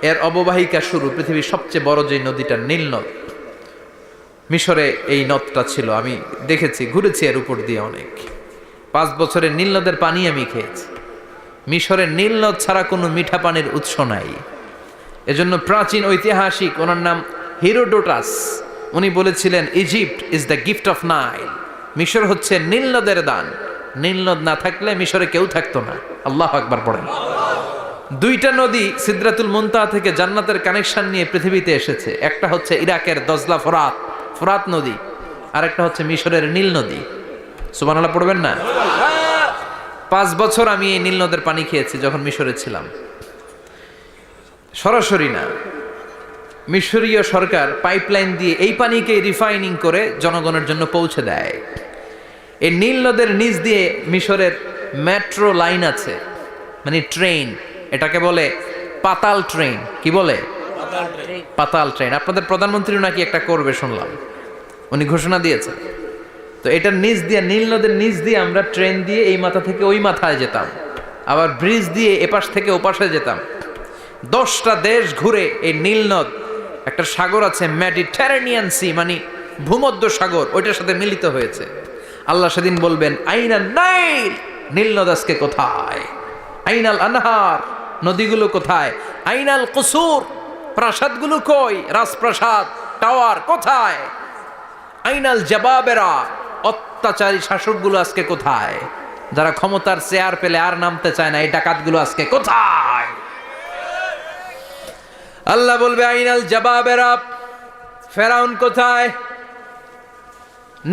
[SPEAKER 1] এর অববাহিকা শুরু। পৃথিবীর সবচেয়ে বড় যে নদীটা নীল নদ, মিশরে এই নদটা ছিল, আমি দেখেছি, ঘুরেছি এর উপর দিয়ে অনেক। 5 বছরের নীল নদের পানি আমি খেয়েছি। মিশরের নীল নদ ছাড়া কোনো মিঠা পানির উৎস নাই। এজন্য প্রাচীন ঐতিহাসিক, ওনার নাম হিরোডোটাস, উনি বলেছিলেন Egypt is the gift of Nile, মিশর হচ্ছে নীল নদের দান। নীল নদ না থাকলে মিশরে কেউ থাকতো না। আল্লাহু আকবার পড়েন। 2টা নদী সিদরাতুল মুনতাহা থেকে জান্নাতের কানেকশন নিয়ে পৃথিবীতে এসেছে। একটা হচ্ছে ইরাকের দজলা ফোরাত, ফোরাত নদী, আর একটা হচ্ছে মিশরের নীল নদী। সুবহানাল্লাহ পড়বেন না? 5 বছর আমি এই নীল নদের পানি খেয়েছি যখন মিশরে ছিলাম। সরাসরি না, মিশরীয় সরকার পাইপলাইন দিয়ে এই পানিকে রিফাইনিং করে জনগণের জন্য পৌঁছে দেয়। এই নীল নদের নিচ দিয়ে মিশরের মেট্রো লাইন আছে, মানে ট্রেন, এটাকে বলে পাতাল ট্রেন। কি বলে? পাতাল ট্রেন। আপনাদের প্রধানমন্ত্রী নাকি একটা করবে শুনলাম, উনি ঘোষণা দিয়েছেন। তো এটার নিচ দিয়ে, নীল নদের নিচ দিয়ে আমরা ট্রেন দিয়ে এই মাথা থেকে ওই মাথায় যেতাম, আবার ব্রিজ দিয়ে এপাশ থেকে ওপাশে যেতাম। 10টা দেশ ঘুরে এই নীল নদ, একটা সাগর আছে মেডিটেরেনিয়ান সি, মানে ভূমধ্য সাগর, ওইটার সাথে মিলিত হয়েছে। আল্লাহ সেদিন বলবেন আইনা নাইল, নীল নদ আজকে কোথায়? আইনাল আনহার, নদীগুলো কোথায়? আইনাল কুসুর, প্রাসাদগুলো কই? রাজপ্রাসাদ, টাওয়ার কোথায়? আইনাল জাবাবেরা, অত্যাচারী শাসকগুলো আজকে কোথায়? যারা ক্ষমতার চেয়ার পেলে আর নামতে চায় না, এই ডাকাতগুলো আজকে কোথায়? আল্লাহ বলবে আইনাল জাবাবেরা, ফেরাউন কোথায়?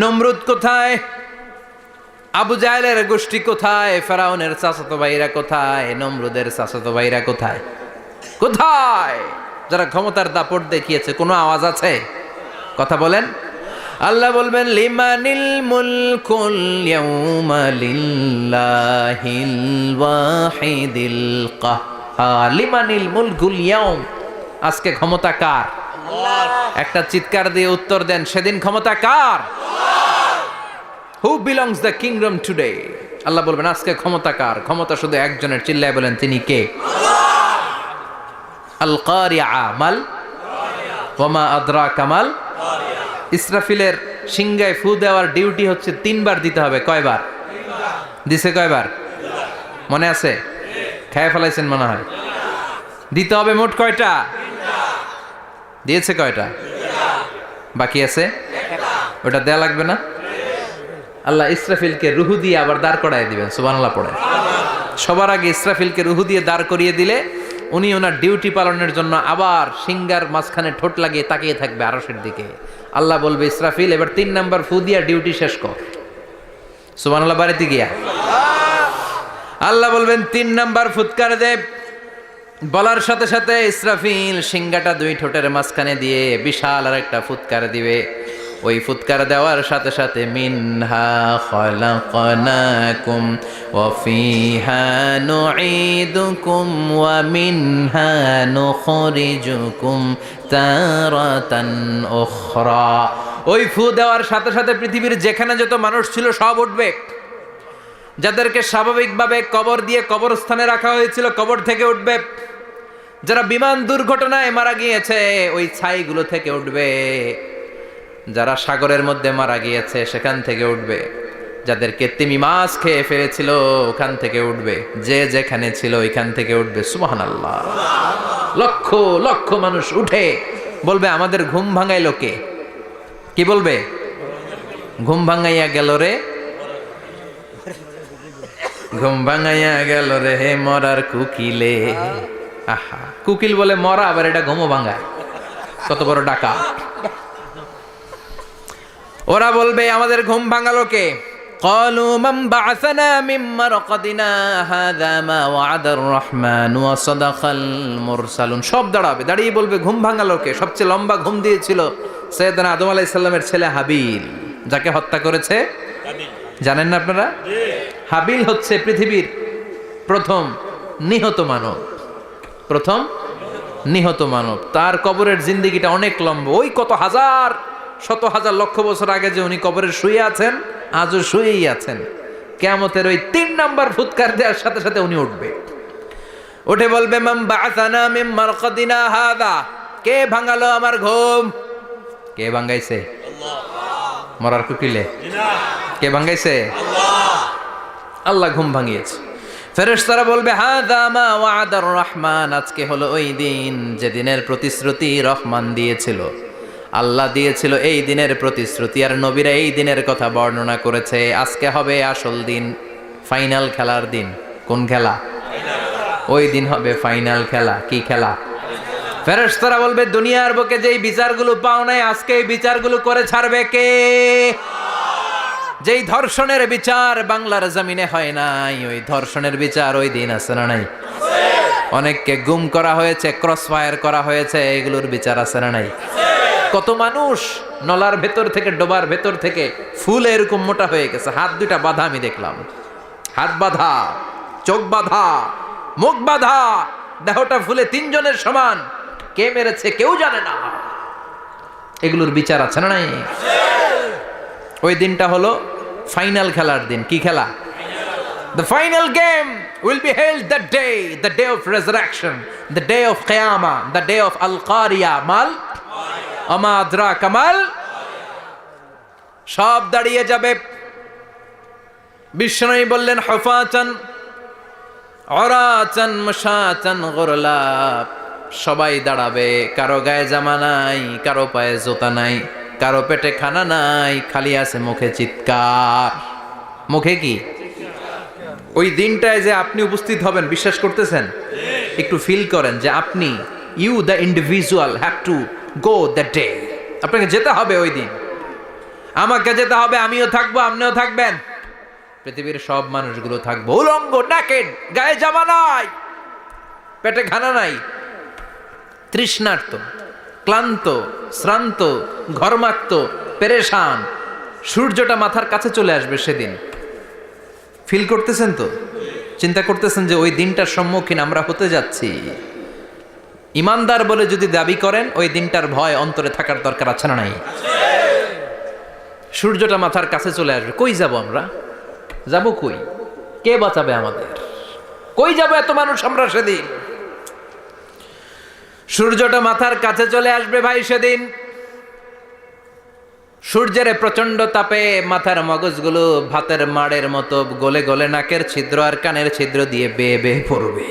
[SPEAKER 1] নমরুদ কোথায়? আবু জাহেলের গোষ্ঠী কোথায়? ফেরাউনের চাচাতো ভাইরা কোথায়? নমরুদের চাচাতো ভাইরা কোথায়? কোথায়? যারা ক্ষমতার দাপট দেখিয়েছে, কোনো আওয়াজ আছে? কথা বলেন। আল্লাহ বলবেন লিমানিল মুলকুল ইয়াউমা লিল্লাহিল ওয়াহিদিল কাহ্হার। লিমানিল মুলকুল ইয়াউম, আজকে ক্ষমতা কার? একটা চিৎকার দিয়ে উত্তর দেন, সেদিন ক্ষমতা কার? Who belongs the kingdom today? আল্লাহ বলবেন আজকে ক্ষমতা কার? ক্ষমতা শুধু একজনের, চিল্লায় বলেন তিনি কে? আল কারিআ মাল ওয়া মা আদরাকা মাল। ইসরাফিলের সিংহায় ফু দেওয়ার ডিউটি হচ্ছে 3 বার দিতে হবে। কয়বার দিছে? কয়বার মনে আছে? খেয়ে ফেলাইছেন মনে হয়। দিতে হবে মোট কয়টা? দিয়েছে কয়টা? বাকি আছে ওটা দেয়া লাগবে না? আল্লাহ ইসরাফিলকে রুহু দিয়ে আবার দাঁড় করায় দিবেন। সুবহানাল্লাহ পড়ে। সবার আগে ইসরাফিলকে রুহু দিয়ে দাঁড় করিয়ে দিলে উনি ওনার ডিউটি পালনের জন্য আবার সিংহার মাঝখানে ঠোঁট লাগিয়ে তাকিয়ে থাকবে আরশের দিকে। আল্লাহ বলবে ইসরাফিল এবার 3 নাম্বার ফু দিয়া ডিউটি শেষ কর। সুবহানাল্লাহ বাড়িতে গিয়া আল্লাহ বলবেন 3 নাম্বার ফুৎকার দে। বলার সাথে সাথে ইসরাফিল সিংহাটা 2 ঠোঁটের মাঝখানে দিয়ে বিশাল আর একটা ফুৎকার দিবে। ওই ফুৎকার দেওয়ার সাথে সাথে মিনহা খলাকনাকুম ওয়া ফিহা নুঈদুকুম ওয়া মিনহা নুখরিজুকুম তারাতান উখরা। ওই ফু দেওয়ার সাথে সাথে পৃথিবীর যেখানে যত মানুষ ছিল সব উঠবে। যাদেরকে স্বাভাবিকভাবে কবর দিয়ে কবরস্থানে রাখা হয়েছিল কবর থেকে উঠবে। যারা বিমান দুর্ঘটনায় মারা গিয়েছে ওই ছাইগুলো থেকে উঠবে। যারা সাগরের মধ্যে মারা গিয়েছে সেখান থেকে উঠবে। যাদেরকে তিমি মাছ খেয়ে ফেলেছিল ওখান থেকে উঠবে। যে যেখানে ছিল ওইখান থেকে উঠবে। সুবহানাল্লাহ। লক্ষ লক্ষ মানুষ উঠে বলবে আমাদের ঘুম ভাঙাইলো কে? কি বলবে? ঘুম ভাঙাইয়া গেল রে, ঘুম ভাঙাইয়া গেল রে হে মরার কুকিলে। আহা, কুকিল বলে মরা, আবার এটা ঘুমো ভাঙায়। কত বড় ডাকা। ওরা বলবে আমাদের ঘুম ভাঙালো কে? ক্বালু মান বা'আসানা মিন মারকাদিনা হাযা মা ওয়া'দার রহমান ওয়া সাদাকাল মুরসালুন। সব দাঁড়াবে, দাঁড়িয়ে বলবে ঘুম ভাঙালো কে? সবচেয়ে লম্বা ঘুম দিয়েছিল সাইয়েদনা আদম আলাইহিস সালামের ছেলে হাবিল, যাকে হত্যা করেছে জানেন না আপনারা? হাবিল হচ্ছে পৃথিবীর প্রথম নিহত মানব। প্রথম নিহত মানব। তার কবরের জিন্দেগিটা অনেক লম্বা। ওই কত হাজার শত হাজার লক্ষ বছর আগে যে উনি কবরে শুয়ে আছেন, আজও শুয়েই আছেন। কিয়ামতের ওই 3 নাম্বার ফুৎকার দেওয়ার সাথে সাথে উনি উঠবে। উঠে বলবে মান বা'আসানা মিন মারকাদিনা হাযা। কে ভাঙালো আমার ঘুম? কে ভাঙাইছে? আল্লাহ। মরার কুকিলে? না। কে ভাঙাইছে? আল্লাহ। আল্লাহ ঘুম ভাঙিয়েছে। ফেরেশতারা বলবে হাযা মা ওয়া'দার রহমান। আজকে হলো ওই দিন যে দিনের প্রতিশ্রুতি রহমান দিয়েছিল। আল্লাহ দিয়েছিল এই দিনের প্রতিশ্রুতি, আর নবীরা এই দিনের কথা বর্ণনা করেছে। আজকে হবে আসল দিন, ফাইনাল খেলার দিন। কোন খেলা? ওই দিন হবে ফাইনাল খেলা। কি খেলা? ফেরেশতারা বলবে দুনিয়ার বুকে যেই বিচারগুলো পাও নাই আজকে এই বিচারগুলো করে ছাড়বে কে? যেই ধর্ষণের বিচার বাংলার জমিনে হয় নাই, ওই ধর্ষণের বিচার ওই দিন আছে না নাই? অনেককে গুম করা হয়েছে, ক্রস ফায়ার করা হয়েছে, এগুলোর বিচার আছে না নাই? কত মানুষ নলার ভেতর থেকে, ডোবার ভেতর থেকে ফুল এরকম মোটা হয়ে গেছে। হাত 2টা বাঁধা আমি দেখলাম। হাত বাঁধা, চোখ বাঁধা, মুখ বাঁধা, দেহটা ফুলে 3 জনের সমান। কে মেরেছে কেউ জানে না। এগুলোর বিচার আছে না নাই? ওই দিনটা হলো ফাইনাল খেলার দিন। কি খেলা? The final game will be held that day, the day of resurrection, the day of Qiyamah, the day of Al-Qariya mal আমা আদরাকা মাল। সব দাঁড়িয়ে যাবে। বিষ্ণু বললেন হুফাতান উরাতান মাশাতান গুরলা। সবাই দাঁড়াবে, কারো গায়ে জামা নাই, কারো পায়ে জুতা নাই, কারো পেটে খানা নাই, খালি আছে মুখে চিৎকার। মুখে কি? ওই দিনটায় যে আপনি উপস্থিত হবেন, বিশ্বাস করতেছেন? একটু ফিল করেন যে আপনি, you the individual have to go that day. আপনাকে যেতে হবে ওই দিন। আমাকে যেতে হবে, আমিও থাকবো, আপনিও থাকবেন, পৃথিবীর সব মানুষগুলো থাকবো উলঙ্গ, নাকেড, গায়ে জামা নাই, পেটে খানা নাই, তৃষ্ণার্ত, ক্লান্ত, শ্রান্ত, ঘর্মাক্ত, পেরেশান। সূর্যটা মাথার কাছে চলে আসবে সেদিন। ফিল করতেছেন তো? চিন্তা করতেছেন যে ওই দিনটার সম্মুখীন আমরা হতে যাচ্ছি। ইমানদার বলে যদি দাবি করেন, ওই দিনটার ভয় অন্তরে থাকার দরকার আছে না নাই? সূর্যটা মাথার কাছে চলে আসবে, কই যাব আমরা? যাব কই? কে বাঁচাবে আমাদের? কই যাব এত মানুষ আমরা সেদিন? সূর্যটা মাথার কাছে চলে আসবে ভাই সেদিন। সূর্যের প্রচন্ড তাপে মাথার মগজগুলো ভাতের মাড়ের মতো গলে গলে নাকের ছিদ্র আর কানের ছিদ্র দিয়ে বেয়ে বেয়ে পড়বে।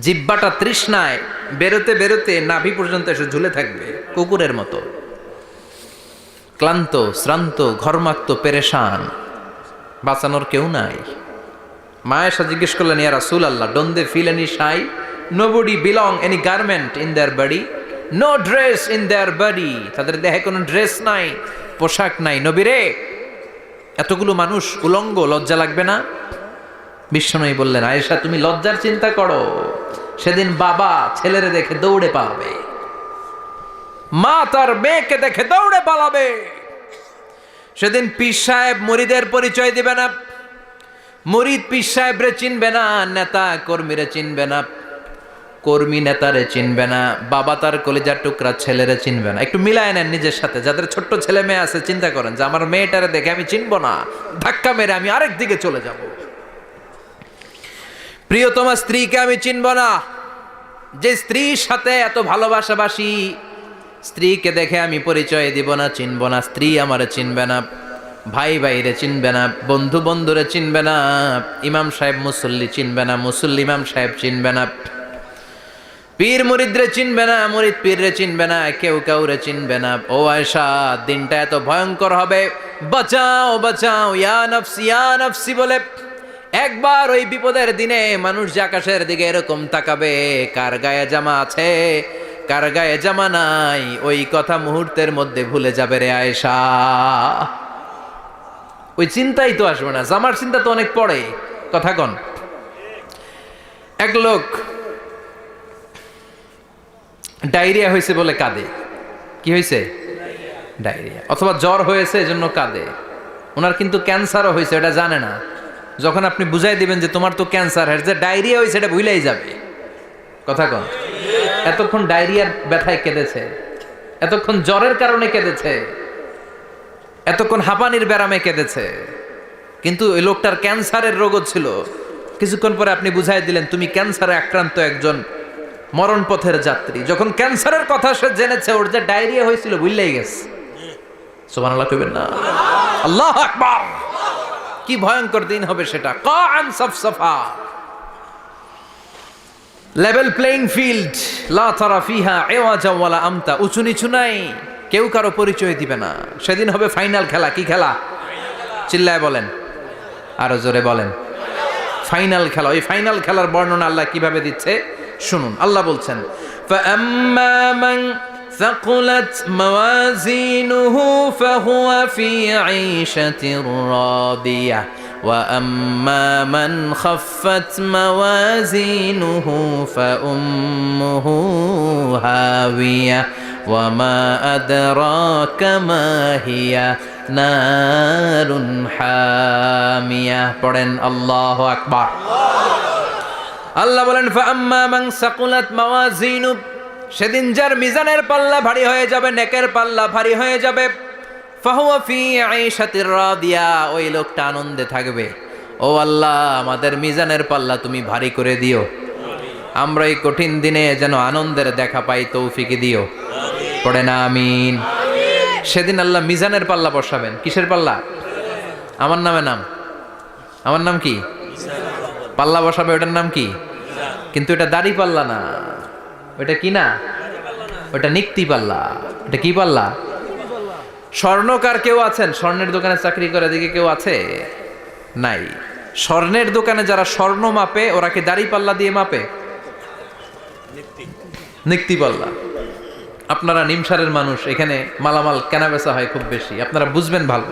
[SPEAKER 1] জিহ্বাটা তৃষ্ণায় বেরোতে বেরোতে নাভি পর্যন্ত এসে ঝুলে থাকবে কুকুরের মতো। ক্লান্ত, শ্রান্ত, ঘর্মাক্ত, পেরেশান, বাঁচানোর কেউ নাই। মা আয়েশা জিজ্ঞেস করলেন, ইয়া রাসূলুল্লাহ, don't they feel any shy? Nobody belong any garment in their body, no dress in their body. তাদের দেহে কোনো ড্রেস নাই, পোশাক নাই। নবী রে, এতগুলো মানুষ উলঙ্গ, লজ্জা লাগবে না? বিশ্বনবী বললেন, আয়েশা তুমি লজ্জার চিন্তা করো, সেদিন বাবা ছেলেরে দেখে দৌড়ে পালাবে, মা তার মেয়েকে দেখে দৌড়ে পালাবে। সেদিন পীর সাহেব মুরিদের পরিচয় দিবে না, মুরিদ পীর সাহেবরে চিনবে না, নেতা কর্মীরে চিনবে না, কর্মী নেতারে চিনবে না, বাবা তার কলিজার টুকরা ছেলেরে চিনবে না। একটু মিলায় নেন নিজের সাথে। যাদের ছোট্ট ছেলে মেয়ে আছে, চিন্তা করেন যে আমার মেয়েটারে দেখে আমি চিনবো না, ধাক্কা মেরে আমি আরেক দিকে চলে যাব। প্রিয়তমা স্ত্রীকে আমি চিনব না, যে স্ত্রীর সাথে এত ভালোবাসাবাসি, স্ত্রীকে দেখে আমি পরিচয় দিব না, চিনব না। স্ত্রী আমারে চিনবে না, ভাই ভাইরে চিনবে না, বন্ধু বন্ধুরে চিনবে না, ইমাম সাহেব মুসল্লি চিনবে না, মুসল্লি ইমাম সাহেব চিনবে না, পীর মুরিদরে চিনবে না, মুরিদ পীররে চিনবে না, কেউ কাউরে চিনবে না। ও আয়েশা, দিনটা এত ভয়ঙ্কর হবে, বাঁচাও বাঁচাও, ইয়া নফসি ইয়া নফসি বলে একবার ওই বিপদের দিনে মানুষ যে আকাশের দিকে এরকম তাকাবে, কার গায়ে জামা আছে কার গায়ে জামা নাই, ওই কথা মুহূর্তের মধ্যে ভুলে যাবে রে আয়েশা। ওই চিন্তাই তো আসবে না, জামার চিন্তা তো অনেক পরে। কথা কন। এক লোক ডায়রিয়া হয়েছে বলে কাঁদে। কি হয়েছে? ডায়রিয়া। অথবা জ্বর হয়েছে এজন্য কাঁদে। ওনার কিন্তু ক্যান্সারও হয়েছে, এটা জানে না। যখন আপনি বুঝাই দিবেন যে তোমার তো ক্যান্সার, যে ডায়রিয়া হয়েছে এটা ভুলেই যাবে। কথা কন। এতক্ষণ ডায়রিয়ার ব্যথায় কেঁদেছে, এতক্ষণ জ্বরের কারণে কেঁদেছে, এতক্ষণ হাঁপানির ব্যারামে কেঁদেছে, কিন্তু ওই লোকটার ক্যান্সারের রোগও ছিল। কিছুক্ষণ পরে আপনি বুঝাই দিলেন তুমি ক্যান্সারে আক্রান্ত একজন মরণ পথের যাত্রী। যখন ক্যান্সারের কথা সে জেনেছে, ওর যে ডায়রিয়া হয়েছিল ভুলেই গেছে। সুবহানাল্লাহ কইবেন না? আল্লাহু আকবার। কি ভয়ঙ্কর দিন হবে সেটা। কাআন সাফসাফা, লেভেল প্লেইং ফিল্ড, লা তারা ফিহা ইওয়াজা ওয়ালা আমতা। উঁচু নিচু নাই, কেউ কারো পরিচয় দিবে না। সেদিন হবে ফাইনাল খেলা। কি খেলা? চিল্লায় বলেন, আরো জোরে বলেন। ফাইনাল খেলা। ওই ফাইনাল খেলার বর্ণনা আল্লাহ কিভাবে দিচ্ছে শুনুন। আল্লাহ বলছেন, ফাআম্মা মান ثقلت موازينه فهو في عيشة راضية وأما من خفت موازينه فأمه هاوية وما أدراك ما هي نار حامية. পড়েন আল্লাহু আকবার। আল্লাহ বলেন, ফাআম্মা মান সাকুলাত মাওয়াজিনু, সেদিন যার মিজানের পাল্লা ভারী হয়ে যাবে, নেকের পাল্লা ভারী হয়ে যাবে, ফাহুয়া ফি আইশাতির রাদিয়া, ওই লোকটা আনন্দে থাকবে। ও আল্লাহ, আমাদের মিজানের পাল্লা তুমি ভারী করে দিও, আমরা এই কঠিন দিনে যেন আনন্দের দেখা পাই, তৌফিক দিও। পড়ে না আমিন। সেদিন আল্লাহ মিজানের পাল্লা বসাবেন। কিসের পাল্লা? আমার নামে নাম, আমার নাম কি? পাল্লা বসাবে, ওটার নাম কি? কিন্তু এটা দাড়ি পাল্লা না, ওটা কি না, ওটা নিক্তি পাল্লা। ওটা কি পাল্লা? স্বর্ণকার কেউ আছেন? স্বর্ণের দোকানে চাকরি করে দিকে কেউ আছে? নাই। স্বর্ণের দোকানে যারা স্বর্ণ মাপে, ওরা কি দাড়ি পাল্লা দিয়ে মাপে? নিক্তি পাল্লা। আপনারা নিমসারের মানুষ, এখানে মালামাল কেনা বেচা হয় খুব বেশি, আপনারা বুঝবেন ভালো।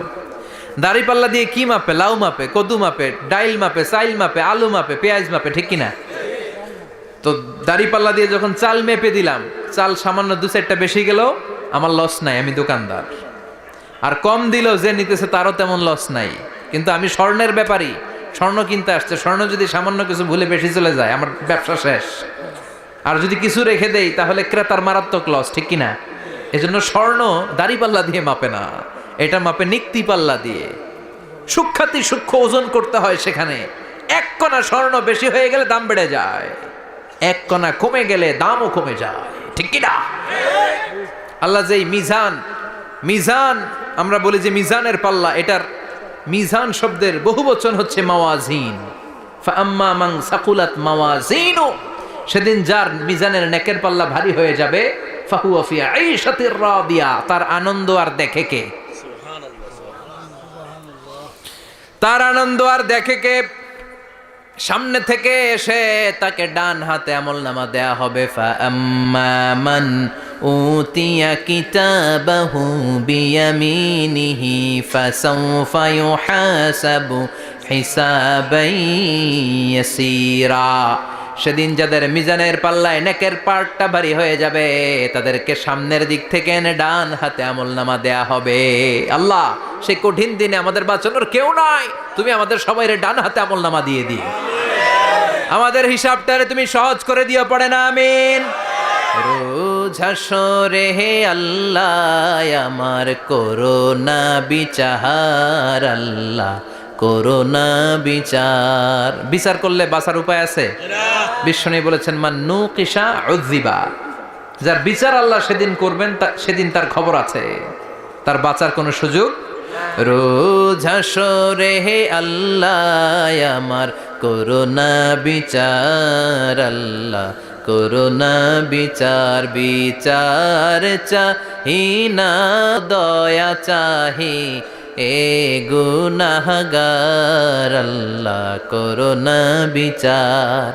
[SPEAKER 1] দাড়ি পাল্লা দিয়ে কি মাপে? লাউ মাপে, কদু মাপে, ডাইল মাপে, চাইল মাপে, আলু মাপে, পেঁয়াজ মাপে, ঠিক কিনা? তো দাড়িপাল্লা দিয়ে যখন চাল মেপে দিলাম, চাল সামান্য 2-4টা বেশি গেল, আমার লস নাই, আমি দোকানদার। আর কম দিল, যে নিতেছে তারও তেমন লস নাই। কিন্তু আমি স্বর্ণের ব্যাপারী, স্বর্ণ কিনতে আসছে, স্বর্ণ যদি সামান্য কিছু ভুলে বেশি চলে যায়, আমার ব্যবসা শেষ। আর যদি কিছু রেখে দেই তাহলে ক্রেতার মারাত্মক লস, ঠিক কিনা? এজন্য স্বর্ণ দাড়িপাল্লা দিয়ে মাপে না, এটা মাপে নিক্তি পাল্লা দিয়ে। সূক্ষ্মাতি সূক্ষ্ম ওজন করতে হয় সেখানে। 1 কণা স্বর্ণ বেশি হয়ে গেলে দাম বেড়ে যায়, 1 কণা কমে গেলে দামও কমে যায়, ঠিক কিনা? আল্লাহ যেই মিজান, মিজান আমরা বলি যে মিজানের পাল্লা, এটার মিজান শব্দের বহুবচন হচ্ছে মাওয়াজিন। ফাআম্মা মান সাকুলাত মাওয়াজিনু, সেদিন যার মিজানের নেকের পাল্লা ভারী হয়ে যাবে, ফাহুয়া ফি আইশাতির রাদিয়া, তার আনন্দ আর দেখে কে? তার আনন্দ আর দেখে কে? সামনে থেকে এসে তাকে ডান হাতে আমলনামা দেয়া হবে। ফাআম্মা মান উতিয়া কিতাবাহু বিয়ামিনিহি ফাসাউফা ইউহাসাবু হিসাবান ইয়াসীরা, সেদিন যাদের মিজানের পাল্লায় নেকের পার্টটা ভারী হয়ে যাবে, তাদেরকে সামনের দিক থেকে এনে ডান হাতে আমলনামা দেয়া হবে। আল্লাহ, সেই কঠিন দিনে আমাদের বাঁচানোর কেউ নাই, তুমি আমাদের সবাইরে ডান হাতে আমলনামা দিয়ে দিও, আমাদের হিসাবটারে তুমি সহজ করে দিও, পড়ে না আমিন। রোজ হাসরে হে আল্লাহ আমার করোনা বিচার, আল্লাহ করোনা বিচার। বিচার করলে বাঁচার উপায় আছে? বিশ্বনবী বলেছেন মান নুকিশা উযিবা, যার বিচার আল্লাহ সেদিন করবেন, সেদিন তার খবর আছে, তার বাঁচার কোনো সুযোগ। রোজ হাসরে হে আল্লাহ আমার করোনা বিচার, আল্লাহ করোনা বিচার। বিচার চাহি না দয়া চাহি এ গুনাহগার, আল্লাহ করোনা বিচার।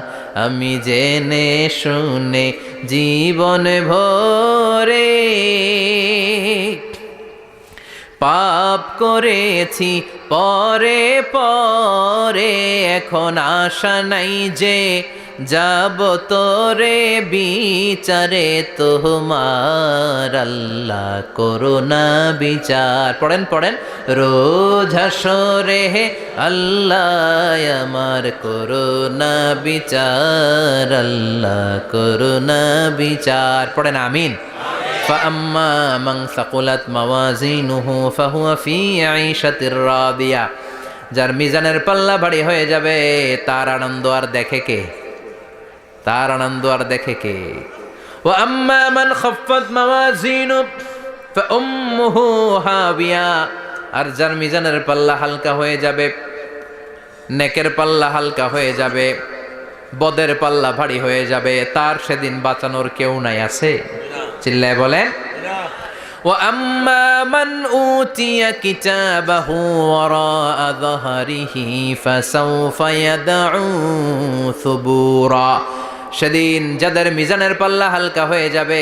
[SPEAKER 1] আমি জেনে শুনে জীবন ভরে পাপ করেছি পরে পরে, এখন আশা নাই যে যাব তোরে বিচারে তোমার, আল্লাহ করোনা বিচার। পড়েন পড়েন, রোজ হাসরে হে আল্লাহ আমার করোনা বিচার, আল্লাহ করোনা বিচার। পড়েন আমিন। فأما من ثقلت موازينه فهو في عيشة راضية, যার মিজানের পাল্লা ভারী হয়ে যাবে, তার আনন্দ আর দেখে কে? তার আনন্দ আর দেখে কে? وأما من خفت موازينه فأمه هاوية, আর যার মিজানের পাল্লা হালকা হয়ে যাবে, নেকের পাল্লা হালকা হয়ে যাবে, বদের পাল্লা ভারী হয়ে যাবে, তার সেদিন বাঁচানোর কেউ নাই। আছে? চিল্লায় বলেন। وأما من أوتي كتابه وراء ظهره فسوف يدعو ثبورا, সেদিন যাদের মিজানের পাল্লা হালকা হয়ে যাবে,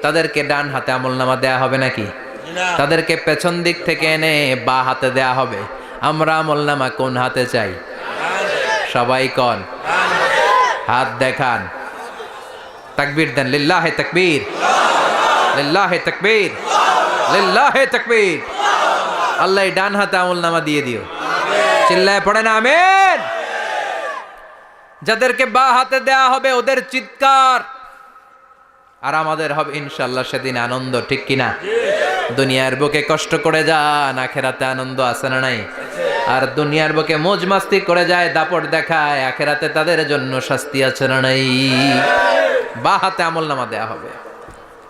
[SPEAKER 1] তাদেরকে ডান হাতে আমলনামা দেয়া হবে নাকি? তাদেরকে পেছন দিক থেকে এনে বা হাতে দেয়া হবে। আমরা আমলনামা কোন হাতে চাই? সবাই কোন হাত দেখান, তাকবীর দেন, লিল্লাহে তাকবীর, লিল্লাহে তাকবীর, লিল্লাহে তাকবীর। আল্লাহ ডান হাতে আমলনামা দিয়ে দিও, চিল্লায় পড়েন আমিন। যাদেরকে বা হাতে দেয়া হবে ওদের চিৎকার, আর আমাদের হবে ইনশাআল্লাহ সেদিন আনন্দ, ঠিক কিনা? দুনিয়ার বুকে কষ্ট করে যান, আখেরাতে আনন্দ আছে না নাই? আর দুনিয়ার বুকে মौज মাস্তি করে যায়, দাপট দেখায়, আখেরাতে তাদের জন্য শাস্তি আছে না নাই? বা হাতে আমলনামা দেয়া হবে,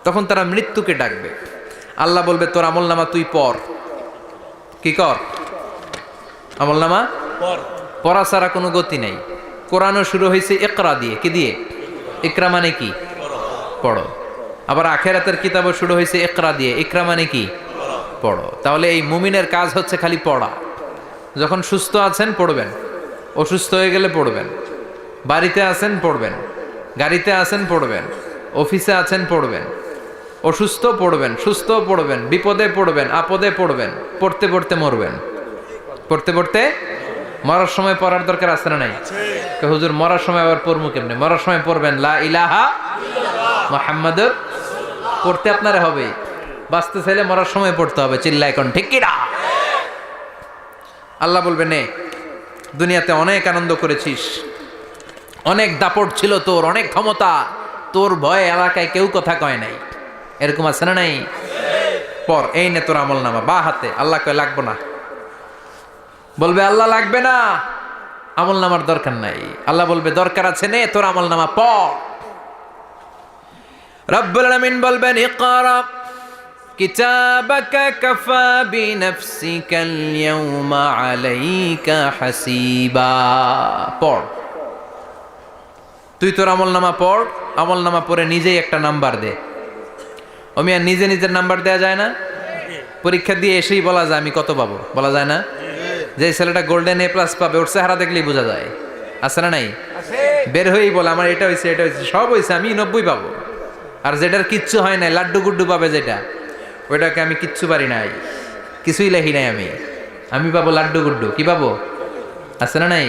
[SPEAKER 1] তখন তারা মৃত্যুকে ডাকবে। আল্লাহ বলবে তোর আমলনামা তুই পড়। কি কর? আমলনামা পড়া ছাড়া কোনো গতি নাই। কোরআনও শুরু হয়েছে ইকরা দিয়ে। কি দিয়ে? ইকরা মানে কি? পড়ো। আবার আখেরাতের কিতাবও শুরু হয়েছে ইকরা দিয়ে। ইকরা মানে কি? পড়ো। তাহলে এই মুমিনের কাজ হচ্ছে খালি পড়া। যখন সুস্থ আছেন পড়বেন, অসুস্থ হয়ে গেলে পড়বেন, বাড়িতে আছেন পড়বেন, গাড়িতে আছেন পড়বেন, অফিসে আছেন পড়বেন, অসুস্থ পড়বেন, সুস্থ পড়বেন, বিপদে পড়বেন, আপদে পড়বেন, পড়তে পড়তে মরবেন, পড়তে পড়তে মরার সময় পড়ার দরকার আছে না নাই? হুজুর মরার সময় আবার পড়বো কেমনে? মরার সময় পড়বেন লা ইলাহা মুহাম্মাদুর, পড়তে আপনারে হবে, বাঁচতে চাইলে মরার সময় পড়তে হবে। চিল্লা এখন ঠিক কি না? আল্লাহ বলবে নে, দুনিয়াতে অনেক আনন্দ করেছিস, অনেক দাপট ছিল তোর, অনেক ক্ষমতা, তোর ভয়ে এলাকায় কেউ কথা কয় নাই, এরকম আছে না নাই? পর এই নে তোর আমল নামা, বা হাতে। আল্লাহ কয় লাগবো না, বলবে আল্লাহ লাগবে না, আমল নামার দরকার নাই। আল্লাহ বলবে দরকার আছে, নে তোর আমল নামা পড়। রব্বুল আলামিন বলবেন ইকরা কিতাবাকা কাফা বিনাফসিকাল ইয়াউমা আলাইকা হাসিবা। পড়, তুই তোর আমল নামা পড়। আমল নামা পড়ে নিজেই একটা নাম্বার দে। আমি আর নিজে নিজের নাম্বার দেয়া যায় না? পরীক্ষা দিয়ে এসেই বলা যায় আমি কত পাবো, বলা যায় না? যে ছেলেটা গোল্ডেন এ প্লাস পাবে ওর চেহারা দেখলেই বোঝা যায়, আছে না নাই? বের হয়েই বলে আমার এটা হয়েছে, এটা হয়েছে, সব হয়েছে, আমি 90 পাবো। আর যেটার কিচ্ছু হয় নাই, লাড্ডু গুড্ডু পাবে যেটা, ওইটাকে আমি কিচ্ছু পারি নাই, কিছুই লেখি নাই আমি পাবো লাড্ডু গুড্ডু। কি পাবো? আছে না নাই?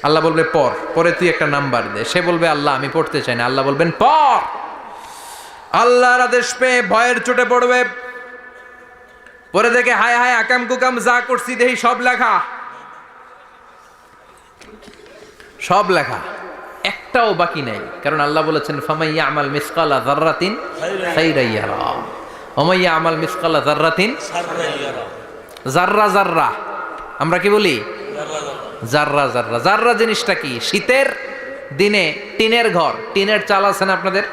[SPEAKER 1] আল্লাহ বলবে পড়, পরে তুই একটা নাম্বার দে। সে বলবে আল্লাহ আমি পড়তে চাই না। আল্লাহ বলবেন পড়। আল্লাহর আদেশ পেয়ে ভয়ের চোটে পড়বে, পরে দেখে হায় হায় আকাম কুকাম যা করছি দেখি সব লেখা, সব লেখা, একটাও বাকি নাই। কারণ আল্লাহ বলেছেন ফামাইয়া আমাল মিসকালা যাররাতিন খাইরান ইয়ারা ওয়া মাইয়া আমাল মিসকালা যাররাতিন শাররান ইয়ারা। যাররা যাররা আমরা কি বলি? যাররা যাররা। যাররা জিনিসটা কি? শীতের দিনে টিনের ঘর, টিনের চাল আছে না আপনাদের?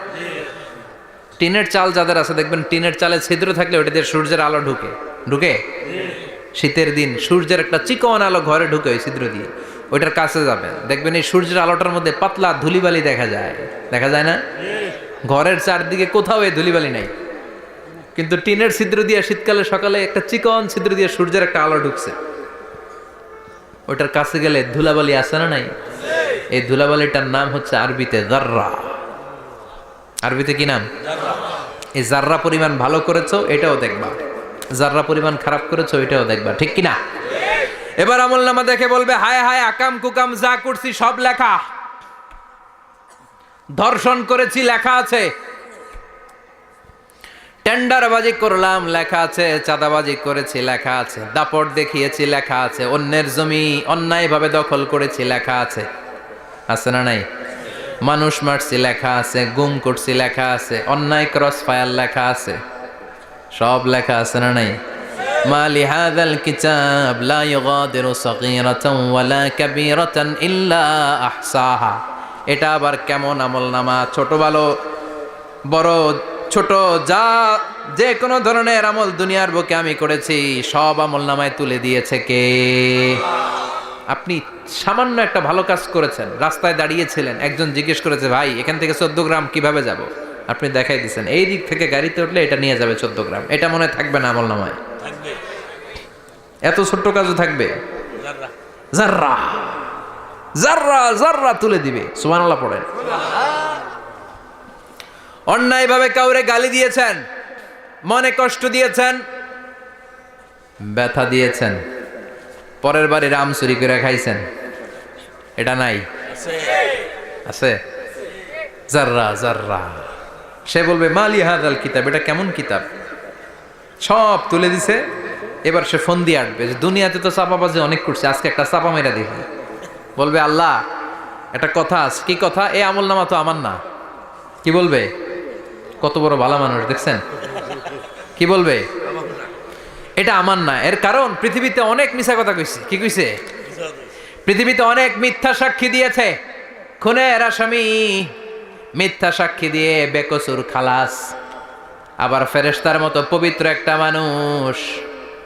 [SPEAKER 1] টিনের চাল যাদের আছে দেখবেন টিনের চালে ছিদ্র থাকলে ওটা দিয়ে সূর্যের আলো ঢুকে ঢুকে শীতের দিন সূর্যের একটা চিকন আলো ঘরে ঢুকে ওই ছিদ্র দিয়ে, ওইটার কাছে যাবেন দেখবেন এই সূর্যের আলোটার মধ্যে পাতলা ধুলিবালি দেখা যায়, দেখা যায় না? ঘরের চারদিকে কোথাও এই ধুলিবালি নাই, কিন্তু টিনের ছিদ্র দিয়ে শীতকালে সকালে একটা চিকন ছিদ্র দিয়ে সূর্যের একটা আলো ঢুকছে, ওইটার কাছে গেলে ধুলাবালি আছে না নাই? এই ধুলাবালিটার নাম হচ্ছে আরবিতে যাররা। আরবিতে কি নাম? এই যাররা পরিমাণ ভালো করেছো এটাও দেখবা, যাররা পরিমাণ খারাপ করেছো এটাও দেখবা, ঠিক কিনা? এবার আমল নামা দেখে বলবে হায় হায় আকাম কুকাম যা করছি সব লেখা, ধর্ষণ করেছি লেখা আছে, টেন্ডারবাজি করলাম লেখা আছে, চাঁদাবাজি করেছি লেখা আছে, দাপট দেখিয়েছি লেখা আছে, অন্যের জমি অন্যায়ভাবে দখল করেছি লেখা আছে, আছে না নাই? মানুষ মারছি লেখা আছে, গুম করছি লেখা আছে, অন্যায় ক্রস ফায়ার লেখা আছে, সব লেখা আছে না নাই? মা লিহাযাল কিতাব লা ইউগাদিরু সাগীরাতান ওয়ালা কাবীরাতান ইল্লা আহসাহা। এটা আবার কেমন আমলনামা? ছোট ভালো বড় ছোট যা যে কোনো ধরনের আমল দুনিয়ার বুকে আমি করেছি সব আমলনামায় তুলে দিয়েছে কে? আপনি সামান্য একটা ভালো কাজ করেছেন, রাস্তায় দাঁড়িয়েছিলেন, একজন জিজ্ঞেস করেছে ভাই এখান থেকে 14 গ্রাম কিভাবে যাব, আপনি দেখাই দিচ্ছেন এই দিক থেকে গাড়িতে উঠলে এটা নিয়ে যাবে 14 গ্রাম, এটা মনে থাকবে না আমলনামায়? এত ছোট্ট কাজও থাকবে? যাররা যাররা যাররা তুলে দিবে। সুবহানাল্লাহ পড়েন। অন্যায়ভাবে কাউরে গালি দিয়েছেন, মনে কষ্ট দিয়েছেন, ব্যথা দিয়েছেন, পরের বাড়ি রাম চুরি করে খাইছেন, এটা নাই? আছে। যাররা যাররা। সে বলবে মালি হাযাল কিতাব, এটা কেমন কিতাব? সব তুলে দিছে। এবার সে ফোন দিয়ে আটবে যে দুনিয়াতে তো চাপাবাজি অনেক করছে, আজকে একটা চাপা মেরা দেখি। বলবে আল্লাহ একটা কথা আছে। কি কথা? এই আমল নামা তো আমার না। কি বলবে? কত বড় ভালো মানুষ দেখছেন? কি বলবে? এটা আমার না। এর কারণ পৃথিবীতে অনেক মিথ্যা কথা কইছে। কি কইছে? পৃথিবীতে অনেক মিথ্যা সাক্ষী দিয়েছে, খুনের আসামি মিথ্যা সাক্ষী দিয়ে বেকসুর খালাস। আবার ফেরেশতার মতো পবিত্র একটা মানুষ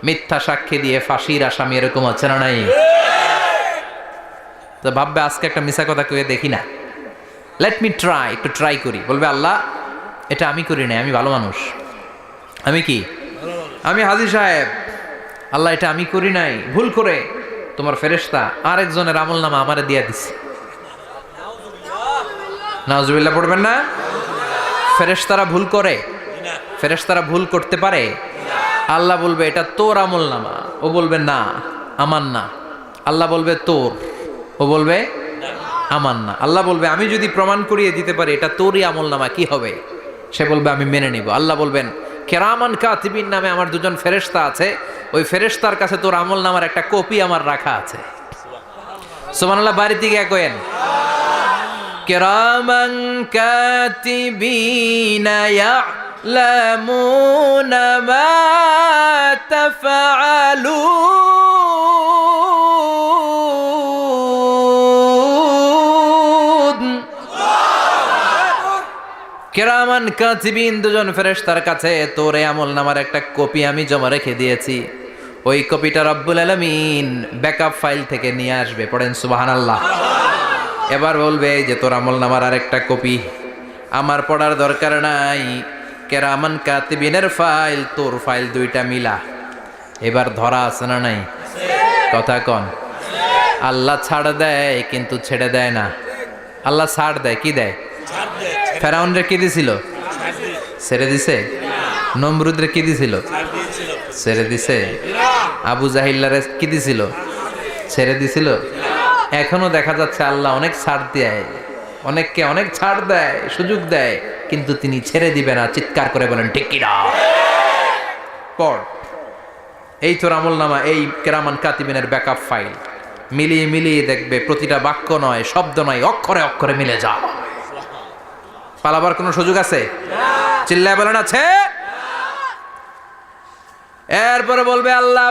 [SPEAKER 1] মিথ্যা সাক্ষী দিয়ে ফাঁসির আসামি, এরকম আছে না নাই? তো ভাববে আজকে একটা মিথ্যা কথা কয়ে দেখি না, লেট মি ট্রাই, একটু ট্রাই করি। বলবে আল্লাহ এটা আমি করি নাই, আমি ভালো মানুষ, আমি কি, আমি হাজী সাহেব, আল্লাহ এটা আমি করি নাই, ভুল করে তোমার ফেরেশতা আরেকজনের আমল নামা আমারে দিয়া দিছে। নাউজুবিল্লাহ পড়বেন না? ফেরেশতারা ভুল করে? ফেরেশতারা ভুল করতে পারে? আল্লাহ বলবে এটা তোর আমল নামা, ও বলবে না আমার না। আল্লাহ বলবে তোর, ও বলবে আমার না। আল্লাহ বলবে আমি যদি প্রমাণ করিয়ে দিতে পারি এটা তোরই আমল নামা, কি হবে? সে বলবে আমি মেনে নিব। আল্লাহ বলবেন কেরামান কাতিবিন নামে আমার দুজন ফেরেশতা আছে, ওই ফেরেশতার কাছে তোর আমল নামার একটা কপি আমার রাখা আছে। সুবহানাল্লাহ, বাড়িতে গিয়ে কয়েন কেরামান কাতিবিনা ইয়ালামুনা মা তাফআলুন। কেরামান কাতিবিন দুজন ফেরেশতার কাছে তোর আমল নামার একটা কপি আমি জমা রেখে দিয়েছি। ওই কপিটা রব্বুল আলামিন ব্যাকআপ ফাইল থেকে নিয়ে আসবে। পড়েন সুবহানাল্লাহ। এবার বলবে এই যে তোর আমল নামার আরেকটা কপি আমার পড়ার দরকার নাই, কেরামান কাতিবিনের ফাইল তোর ফাইল দুইটা মিলা। এবার ধরা আছে না নাই? কথা কন। আল্লাহ ছাড় দেয় কিন্তু ছেড়ে দেয় না। আল্লাহ ছাড় দেয়, কি দেয়? ফেরাউনরে কি দিছিল? ছেড়ে দিছে। নমরুদরে কি দিছিল? ছেড়ে দিছে। আবু জাহিল্লারে কি দিছিল? ছেড়ে দিছিল। এখনো দেখা যাচ্ছে আল্লাহ অনেক ছাড় দেয়, অনেককে অনেক ছাড় দেয়, সুযোগ দেয়, কিন্তু তিনি ছেড়ে দিবে না। চিৎকার করে বলেন ঠিক কিনা? পড় এই তোর আমল নামা, এই কেরামান কাতিবিনের ব্যাকআপ ফাইল মিলিয়ে মিলিয়ে দেখবে প্রতিটা বাক্য নয়, শব্দ নয়, অক্ষরে অক্ষরে মিলে যা। পালাবার কোনো সুযোগ আছে? চিল্লায় বলেন আছে। এরপরে বলবে আল্লাহ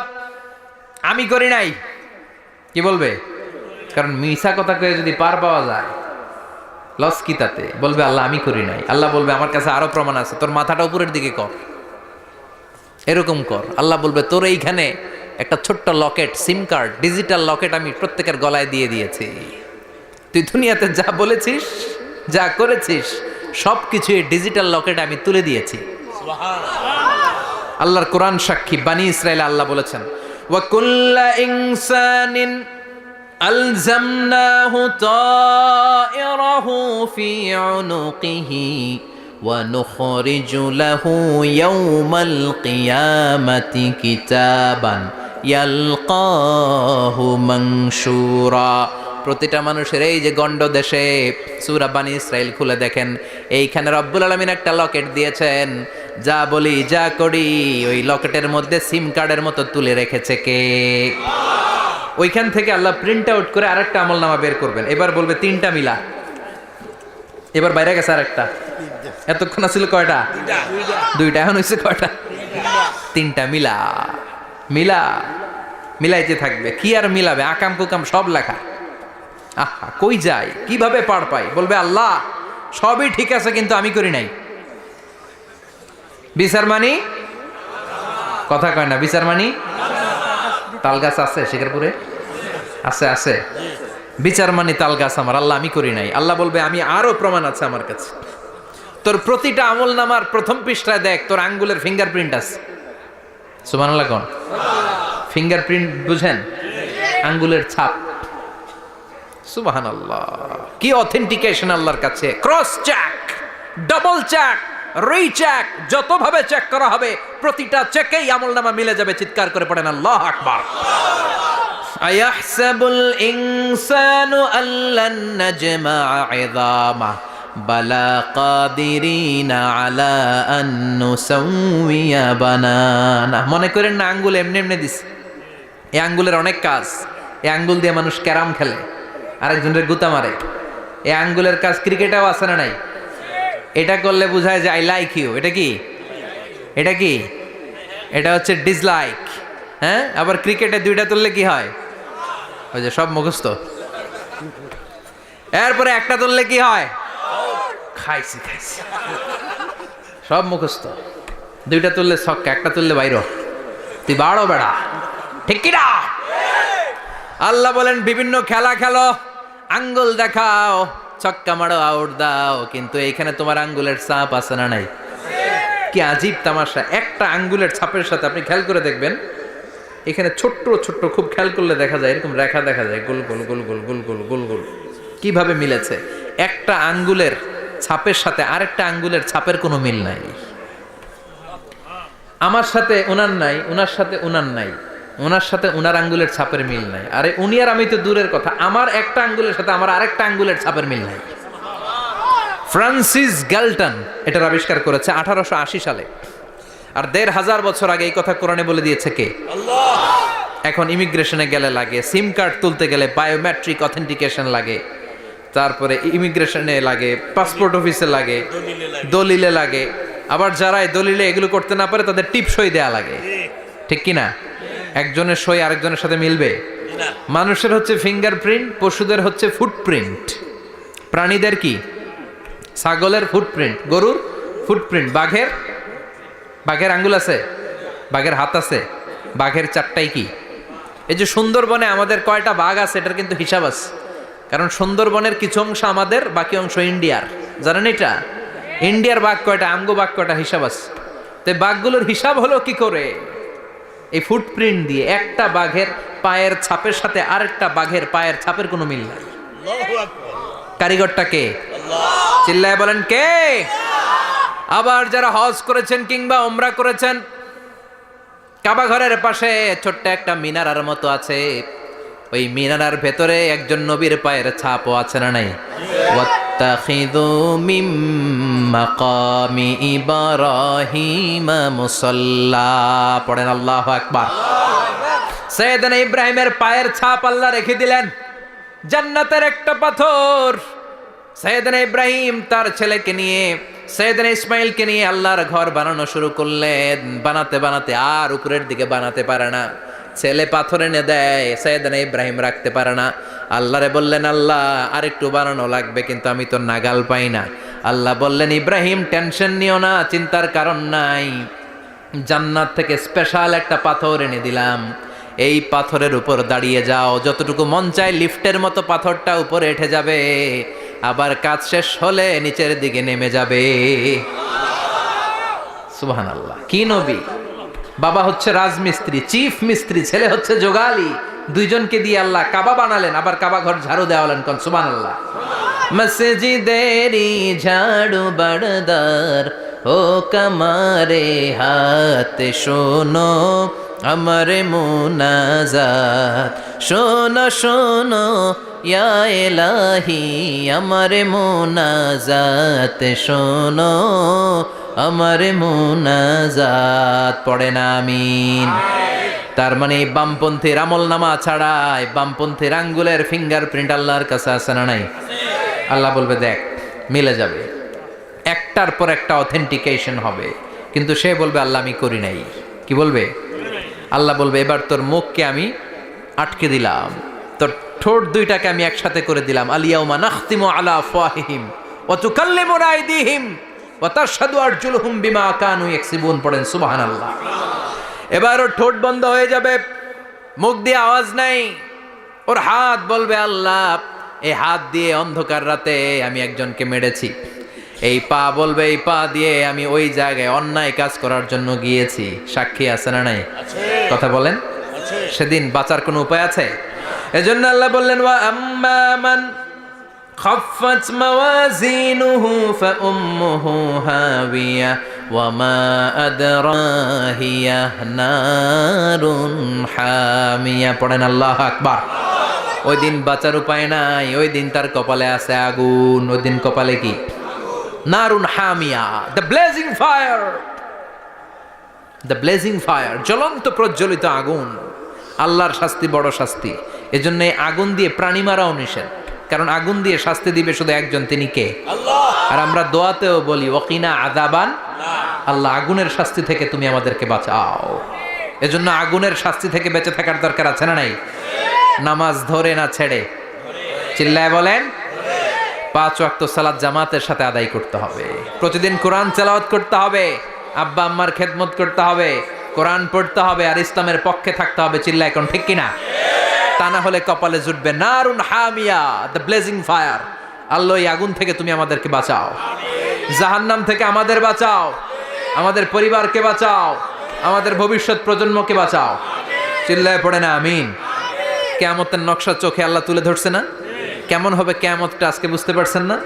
[SPEAKER 1] আমি করি নাই। কি বলবে? কারণ মিছা কথা কয়ে যদি পার পাওয়া যায় লস কি তাতে? বলবে আল্লাহ আমি করি নাই। আল্লাহ বলবে আমার কাছে আরো প্রমাণ আছে, তোর মাথাটা উপরের দিকে কর, এরকম কর। আল্লাহ বলবে তোর এইখানে একটা ছোট্ট লকেট, সিম কার্ড, ডিজিটাল লকেট আমি প্রত্যেকের গলায় দিয়ে দিয়েছি। তুই দুনিয়াতে যা বলেছিস, যা করেছিস, সবকিছু এই ডিজিটাল লকেট আমি তুলে দিয়েছি। আল্লাহর কোরআন সাক্ষী। বানি ইসরাইল আল্লাহ বলেছেন ওয়া কুল্লা ইনসানিন আলজামনাহু তায়রাহু ফি উনুকিহি ওয়া নুখরিজু লাহু ইয়াওমাল কিয়ামাতি কিতাবান ইয়ালকাহু মানশুরা। প্রতিটা মানুষের এই যে গন্ড দেশে সূরা বানি ইসরাইল খুলে দেখেন, এইখানে রব্বুল আলামিন একটা লকেট দিয়েছেন। যা বলি যা করি ওই লকেটের মধ্যে সিম কার্ডের মতো তুলে রেখেছে কে? ওইখান থেকে আল্লাহ প্রিন্ট আউট করে আরেকটা আমলনামা বের করবেন। এবার বলবে তিনটা মিলা। এবার বাইরে গেছে আরেকটা। এতক্ষণ ছিল কয়টা? দুইটা। এখন হয়েছে কয়টা? তিনটা। মিলা মিলা মিলাইতে থাকবে। কি আর মিলাবে? আকাম কুকাম সব লেখা। আহা, কই যায়, কিভাবে পার পাই? বলবে আল্লাহ সবই ঠিক আছে কিন্তু আমি করি নাই। বিচার মানি? কথা কয় না। বিচার মানি? তাল গাছ আছে শিকারপুরে? আছে আছে। বিচার মানি তাল গাছ আমার। আল্লাহ আমি করি নাই। আল্লাহ বলবে আমি আরো প্রমাণ আছে আমার কাছে। তোর প্রতিটা আমল নামার প্রথম পৃষ্ঠায় দেখ তোর আঙ্গুলের ফিঙ্গারপ্রিন্ট আছে। সুবহানাল্লাহ কোন? ফিঙ্গারপ্রিন্ট বুঝেন? আঙ্গুলের ছাপ। সুবহানাল্লাহ, কি অথেন্টিকেশন আল্লাহর কাছে। Cross check, double check, recheck, যতভাবে চেক করা হবে প্রতিটা চেকেই আমলনামা মিলে যাবে। চিৎকার করে পড়েন আল্লাহু আকবার। আয়াহসাবুল ইনসানু আল্লান নাজমা'a 'ইযামা বালা কাদিরিনা আলা আন নুসাউইয়া বানানা। মনে করেন না আঙ্গুল এমনি এমনি দিছে। এই আঙ্গুলের অনেক কাজ। এই আঙ্গুল দিয়ে মানুষ ক্যারাম খেলে, আরেকজনের গুতা মারে। এই আঙ্গুলের কাজ ক্রিকেটেও আছে না নাই? এটা করলে বোঝায় যে আই লাইক ইউ। এটা কি? এটা কি? এটা হচ্ছে ডিসলাইক। হ্যাঁ, আবার ক্রিকেটে দুইটা তুললে কি হয়? ওই যে সব মুখস্থ। এরপরে একটা তুললে কি হয়? খাইছি খাইছি, সব মুখস্থ। দুইটা তুললে ছক্কা, একটা তুললে বাইরো। তুই বাড়ো বেড়া, ঠিক কিনা? আল্লাহ বলেন বিভিন্ন খেলা খেলো, আঙ্গুল দেখাও, ছক্কা মারো, আউট দাও, কিন্তু এইখানে তোমার আঙ্গুলের ছাপ আছে না নাই? কি আজীব তামাশা। একটা আঙ্গুলের ছাপের সাথে আপনি খেয়াল করে দেখবেন, এখানে ছোট্ট ছোট্ট খুব খেয়াল করলে দেখা যায় এরকম রেখা দেখা যায়, গোল গোল গোল গোল গোল গোল গোল গোল। কিভাবে মিলেছে? একটা আঙ্গুলের ছাপের সাথে আরেকটা আঙ্গুলের ছাপের কোনো মিল নাই। আমার সাথে ওনার নাই, ওনার সাথে ওনার নাই, ওনার সাথে ওনার আঙ্গুলের ছাপের মিল নাই। আরে উনি আর আমি তো দূরের কথা, আমার একটা আঙ্গুলের সাথে আমার আরেকটা আঙ্গুলের ছাপের মিল নাই। ফ্রান্সিস গ্যালটন এটার আবিষ্কার করেছে 1880 সালে। আর 1500 বছর আগে এই কথা কোরআনে বলে দিয়েছে কে? আল্লাহ। এখন ইমিগ্রেশনে গেলে লাগে, সিম কার্ড তুলতে গেলে বায়োমেট্রিক অথেন্টিকেশন লাগে, তারপরে ইমিগ্রেশনে লাগে, পাসপোর্ট অফিসে লাগে, দলিলে লাগে। আবার যারা এই দলিলে এগুলো করতে না পারে তাদের টিপ সই দেয়া লাগে, ঠিক কি না? একজনের সই আরেকজনের সাথে মিলবে? মানুষের হচ্ছে ফিঙ্গারপ্রিন্ট, পশুদের হচ্ছে ফুটপ্রিন্ট। প্রাণীদের কি? ছাগলের ফুটপ্রিন্ট, গরুর ফুটপ্রিন্ট, বাঘের আঙ্গুল আছে, বাঘের হাত আছে, বাঘের চারটাই কি? এই যে সুন্দরবনে আমাদের কয়টা বাঘ আছে এটার কিন্তু হিসাব আছে, কারণ সুন্দরবনের কিছু অংশ আমাদের, বাকি অংশ ইন্ডিয়ার। জানেন এটা? ইন্ডিয়ার বাঘ কয়টা, আমগো বাঘ কয়টা, হিসাব আছে। তো বাঘগুলোর হিসাব হলো কি করে? এই ফুটপ্রিন্ট দিয়ে। একটা বাঘের পায়ের ছাপের সাথে আরেকটা বাঘের পায়ের ছাপের কোনো মিল নাই। কারিগরটা কে? চিল্লায় বলেন কে? আবার যারা হজ করেছেন কিংবা উমরা করেছেন, কাবা ঘরের পাশে ছোট্ট একটা মিনারার মতো আছে, ওই মিনারার ভেতরে একজন নবীর পায়ের ছাপও আছে না নাই? ওয়াত্তাখিযু মিম মাকামি ইব্রাহিম মুসাল্লা, পড়েন আল্লাহু আকবার। সাইয়েদনা ইব্রাহিমের পায়ের ছাপ আল্লাহ রেখে দিলেন জান্নাতের একটা পাথর। সাইয়েদনা ইব্রাহিম তার ছেলেকে নিয়ে, সাইয়েদনা ইসমাইলকে নিয়ে আল্লাহর ঘর বানানো শুরু করলেন। বানাতে বানাতে আর উপরের দিকে বানাতে পারে না, ছেলে পাথর এনে দেয়, সাইয়েদনা ইব্রাহিম রাখতে পারে না। আল্লাহরে বললেন, আল্লাহ আর একটু বানানো লাগবে, কিন্তু আমি তো নাগাল পাই না। আল্লাহ বললেন, ইব্রাহিম টেনশন নিও না, চিন্তার কারণ নাই, জান্নাত থেকে স্পেশাল একটা পাথর এনে দিলাম, এই পাথরের উপর দাঁড়িয়ে যাও, যতটুকু মন চায় লিফটের মতো পাথরটা উপরে উঠে যাবে, আবার কাজ শেষ হলে নিচের দিকে নেমে যাবে। সুবহানাল্লাহ। কি নবী! বাবা হচ্ছে রাজমিস্ত্রি, চিফ মিস্ত্রি, ছেলে হচ্ছে যোগালি, দুইজনকে দিয়ে আল্লাহ কাবা বানালেন, আবার কাবা ঘর ঝাড়ু দেওয়ালেন। কোন সুবহানাল্লাহ। মসজিদেরি ঝাড়ু বারদার ও কামারে হাত শোনো আমার মুনাজাত, শোনো শোনো ইয়া ইলাহি আমার মুনাজাত, শোনো আমার মুনাজাত, পড়েন আমিন। তার মানে বামপন্থীর আমল নামা ছাড়াই বামপন্থীর আঙ্গুলের ফিঙ্গারপ্রিন্ট আল্লাহর কাছে আছে না নাই? আল্লাহ বলবে দেখ মিলে যাবে, একটার পর একটা অথেন্টিকেশন হবে, কিন্তু সে বলবে আল্লাহ আমি করি নাই। কি বলবে? আল্লাহ বলবে এবার তোর মুখকে আমি আটকে দিলাম, তোর ঠোঁট দুইটাকে আমি একসাথে করে দিলাম। আলিয়াউমা নাখতিমু আলা আফওয়াহিহিম ওয়া তুকাল্লিমুনা আইদিহিম ওয়া তাশহাদু আরজুলুহুম বিমা কানু ইয়াকসিবুন, পড়েন সুবহানাল্লাহ। এবার ওর ঠোঁট বন্ধ হয়ে যাবে, মুখ দিয়ে আওয়াজ নাই, ওর হাত বলবে আল্লাহ এই হাত দিয়ে অন্ধকার রাতে আমি একজনকে মেরেছি, এই পা বলবে এই পা দিয়ে আমি ওই জায়গায় অন্যায় কাজ করার জন্য গিয়েছি। সাক্ষী আছে না নাই? কথা বলেন। সেদিন বাঁচার কোনো উপায় আছে? এজন্য আল্লাহ বললেন ওয়া আম্মা মান খাফফাত মাওয়াজিনুহু ফাউম্মুহু হাবিয়া ওয়া মা আদরাহিয়া নারুন হামিয়া, পড়েন আল্লাহু আকবার। ওই দিন বাঁচার উপায় নাই, ওই দিন তার কপালে আছে আগুন। ওই দিন কপালে কি? নারুন হামিয়া, the blazing fire, the blazing fire, জ্বলন্ত প্রজ্বলিত আগুন। আল্লাহর শাস্তি বড় শাস্তি। এজন্য আগুন দিয়ে প্রাণী মারাও নিষেধ, কারণ আগুন দিয়ে শাস্তি দিবে শুধু একজন, তিনি কে? আল্লাহ। আর আমরা দোয়াতেও বলি ওয়াকিনা আযাবান, আল্লাহ আগুনের শাস্তি থেকে তুমি আমাদেরকে বাঁচাও। এজন্য আগুনের শাস্তি থেকে বেঁচে থাকার দরকার আছে না নাই? নামাজ ধরে না ছেড়ে, চিল্লায় বলেন। 5 ওয়াক্ত সালাত জামাতের সাথে আদায় করতে হবে, প্রতিদিন কোরআন তেলাওয়াত করতে হবে, আব্বা আম্মার খেদমত করতে হবে, কোরআন পড়তে হবে, আর ইসলামের পক্ষে থাকতে হবে। চিল্লায় কোন ঠিক কিনা? তা না হলে কপালে জুটবে নারুন হামিয়া, দ্য ব্লেজিং ফায়ার। আল্লাহ এই আগুন থেকে তুমি আমাদেরকে বাঁচাও, জাহান্নাম থেকে আমাদের বাঁচাও, আমাদের পরিবারকে বাঁচাও, আমাদের ভবিষ্যৎ প্রজন্মকে বাঁচাও। চিল্লায় পড়ে না আমিন। কিয়ামতের নকশা চোখে আল্লাহ তুলে ধরছে না? কেমন হবে কিয়ামতটা আজকে বুঝতে পারছেন না?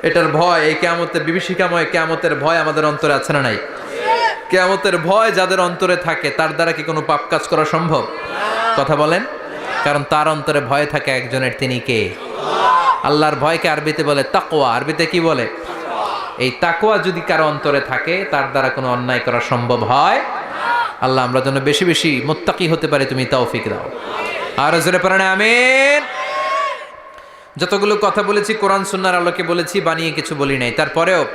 [SPEAKER 1] এটার ভয়, এই কিয়ামতের বিভীষিকাময় কিয়ামতের ভয় আমাদের অন্তরে আছে না নাই? কিয়ামতের ভয় যাদের অন্তরে থাকে তার দ্বারা কি কোনো পাপ কাজ করা সম্ভব? কথা বলেন। কারণ তার অন্তরে ভয় থাকে একজনের, তিনি কে? আল্লাহর ভয়কে আরবিতে বলে তাকওয়া। আরবিতে কি বলে? এই তাকওয়া যদি কারো অন্তরে থাকে তার দ্বারা কোনো অন্যায় করা সম্ভব হয়। আল্লাহ আমরা যেন বেশি বেশি মুত্তাকি হতে পারি, তুমি তৌফিক দাও। আর জোরে পড়েন আমিন। যতগুলো কথা বলেছি কোরআন সুন্নাহর আলোকে বলেছি, বানিয়ে কিছু বলি নাই। তারপরেও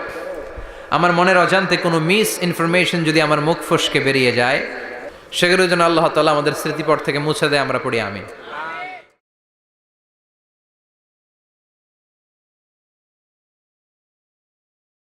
[SPEAKER 1] আমার মনের অজান্তে কোনো মিস ইনফরমেশন যদি আমার মুখ ফসকে বেরিয়ে যায়, সেগুলো যেন আল্লাহ তাআলা আমাদের স্মৃতিপট থেকে মুছে দেয়। আমরা পড়ি আমিন।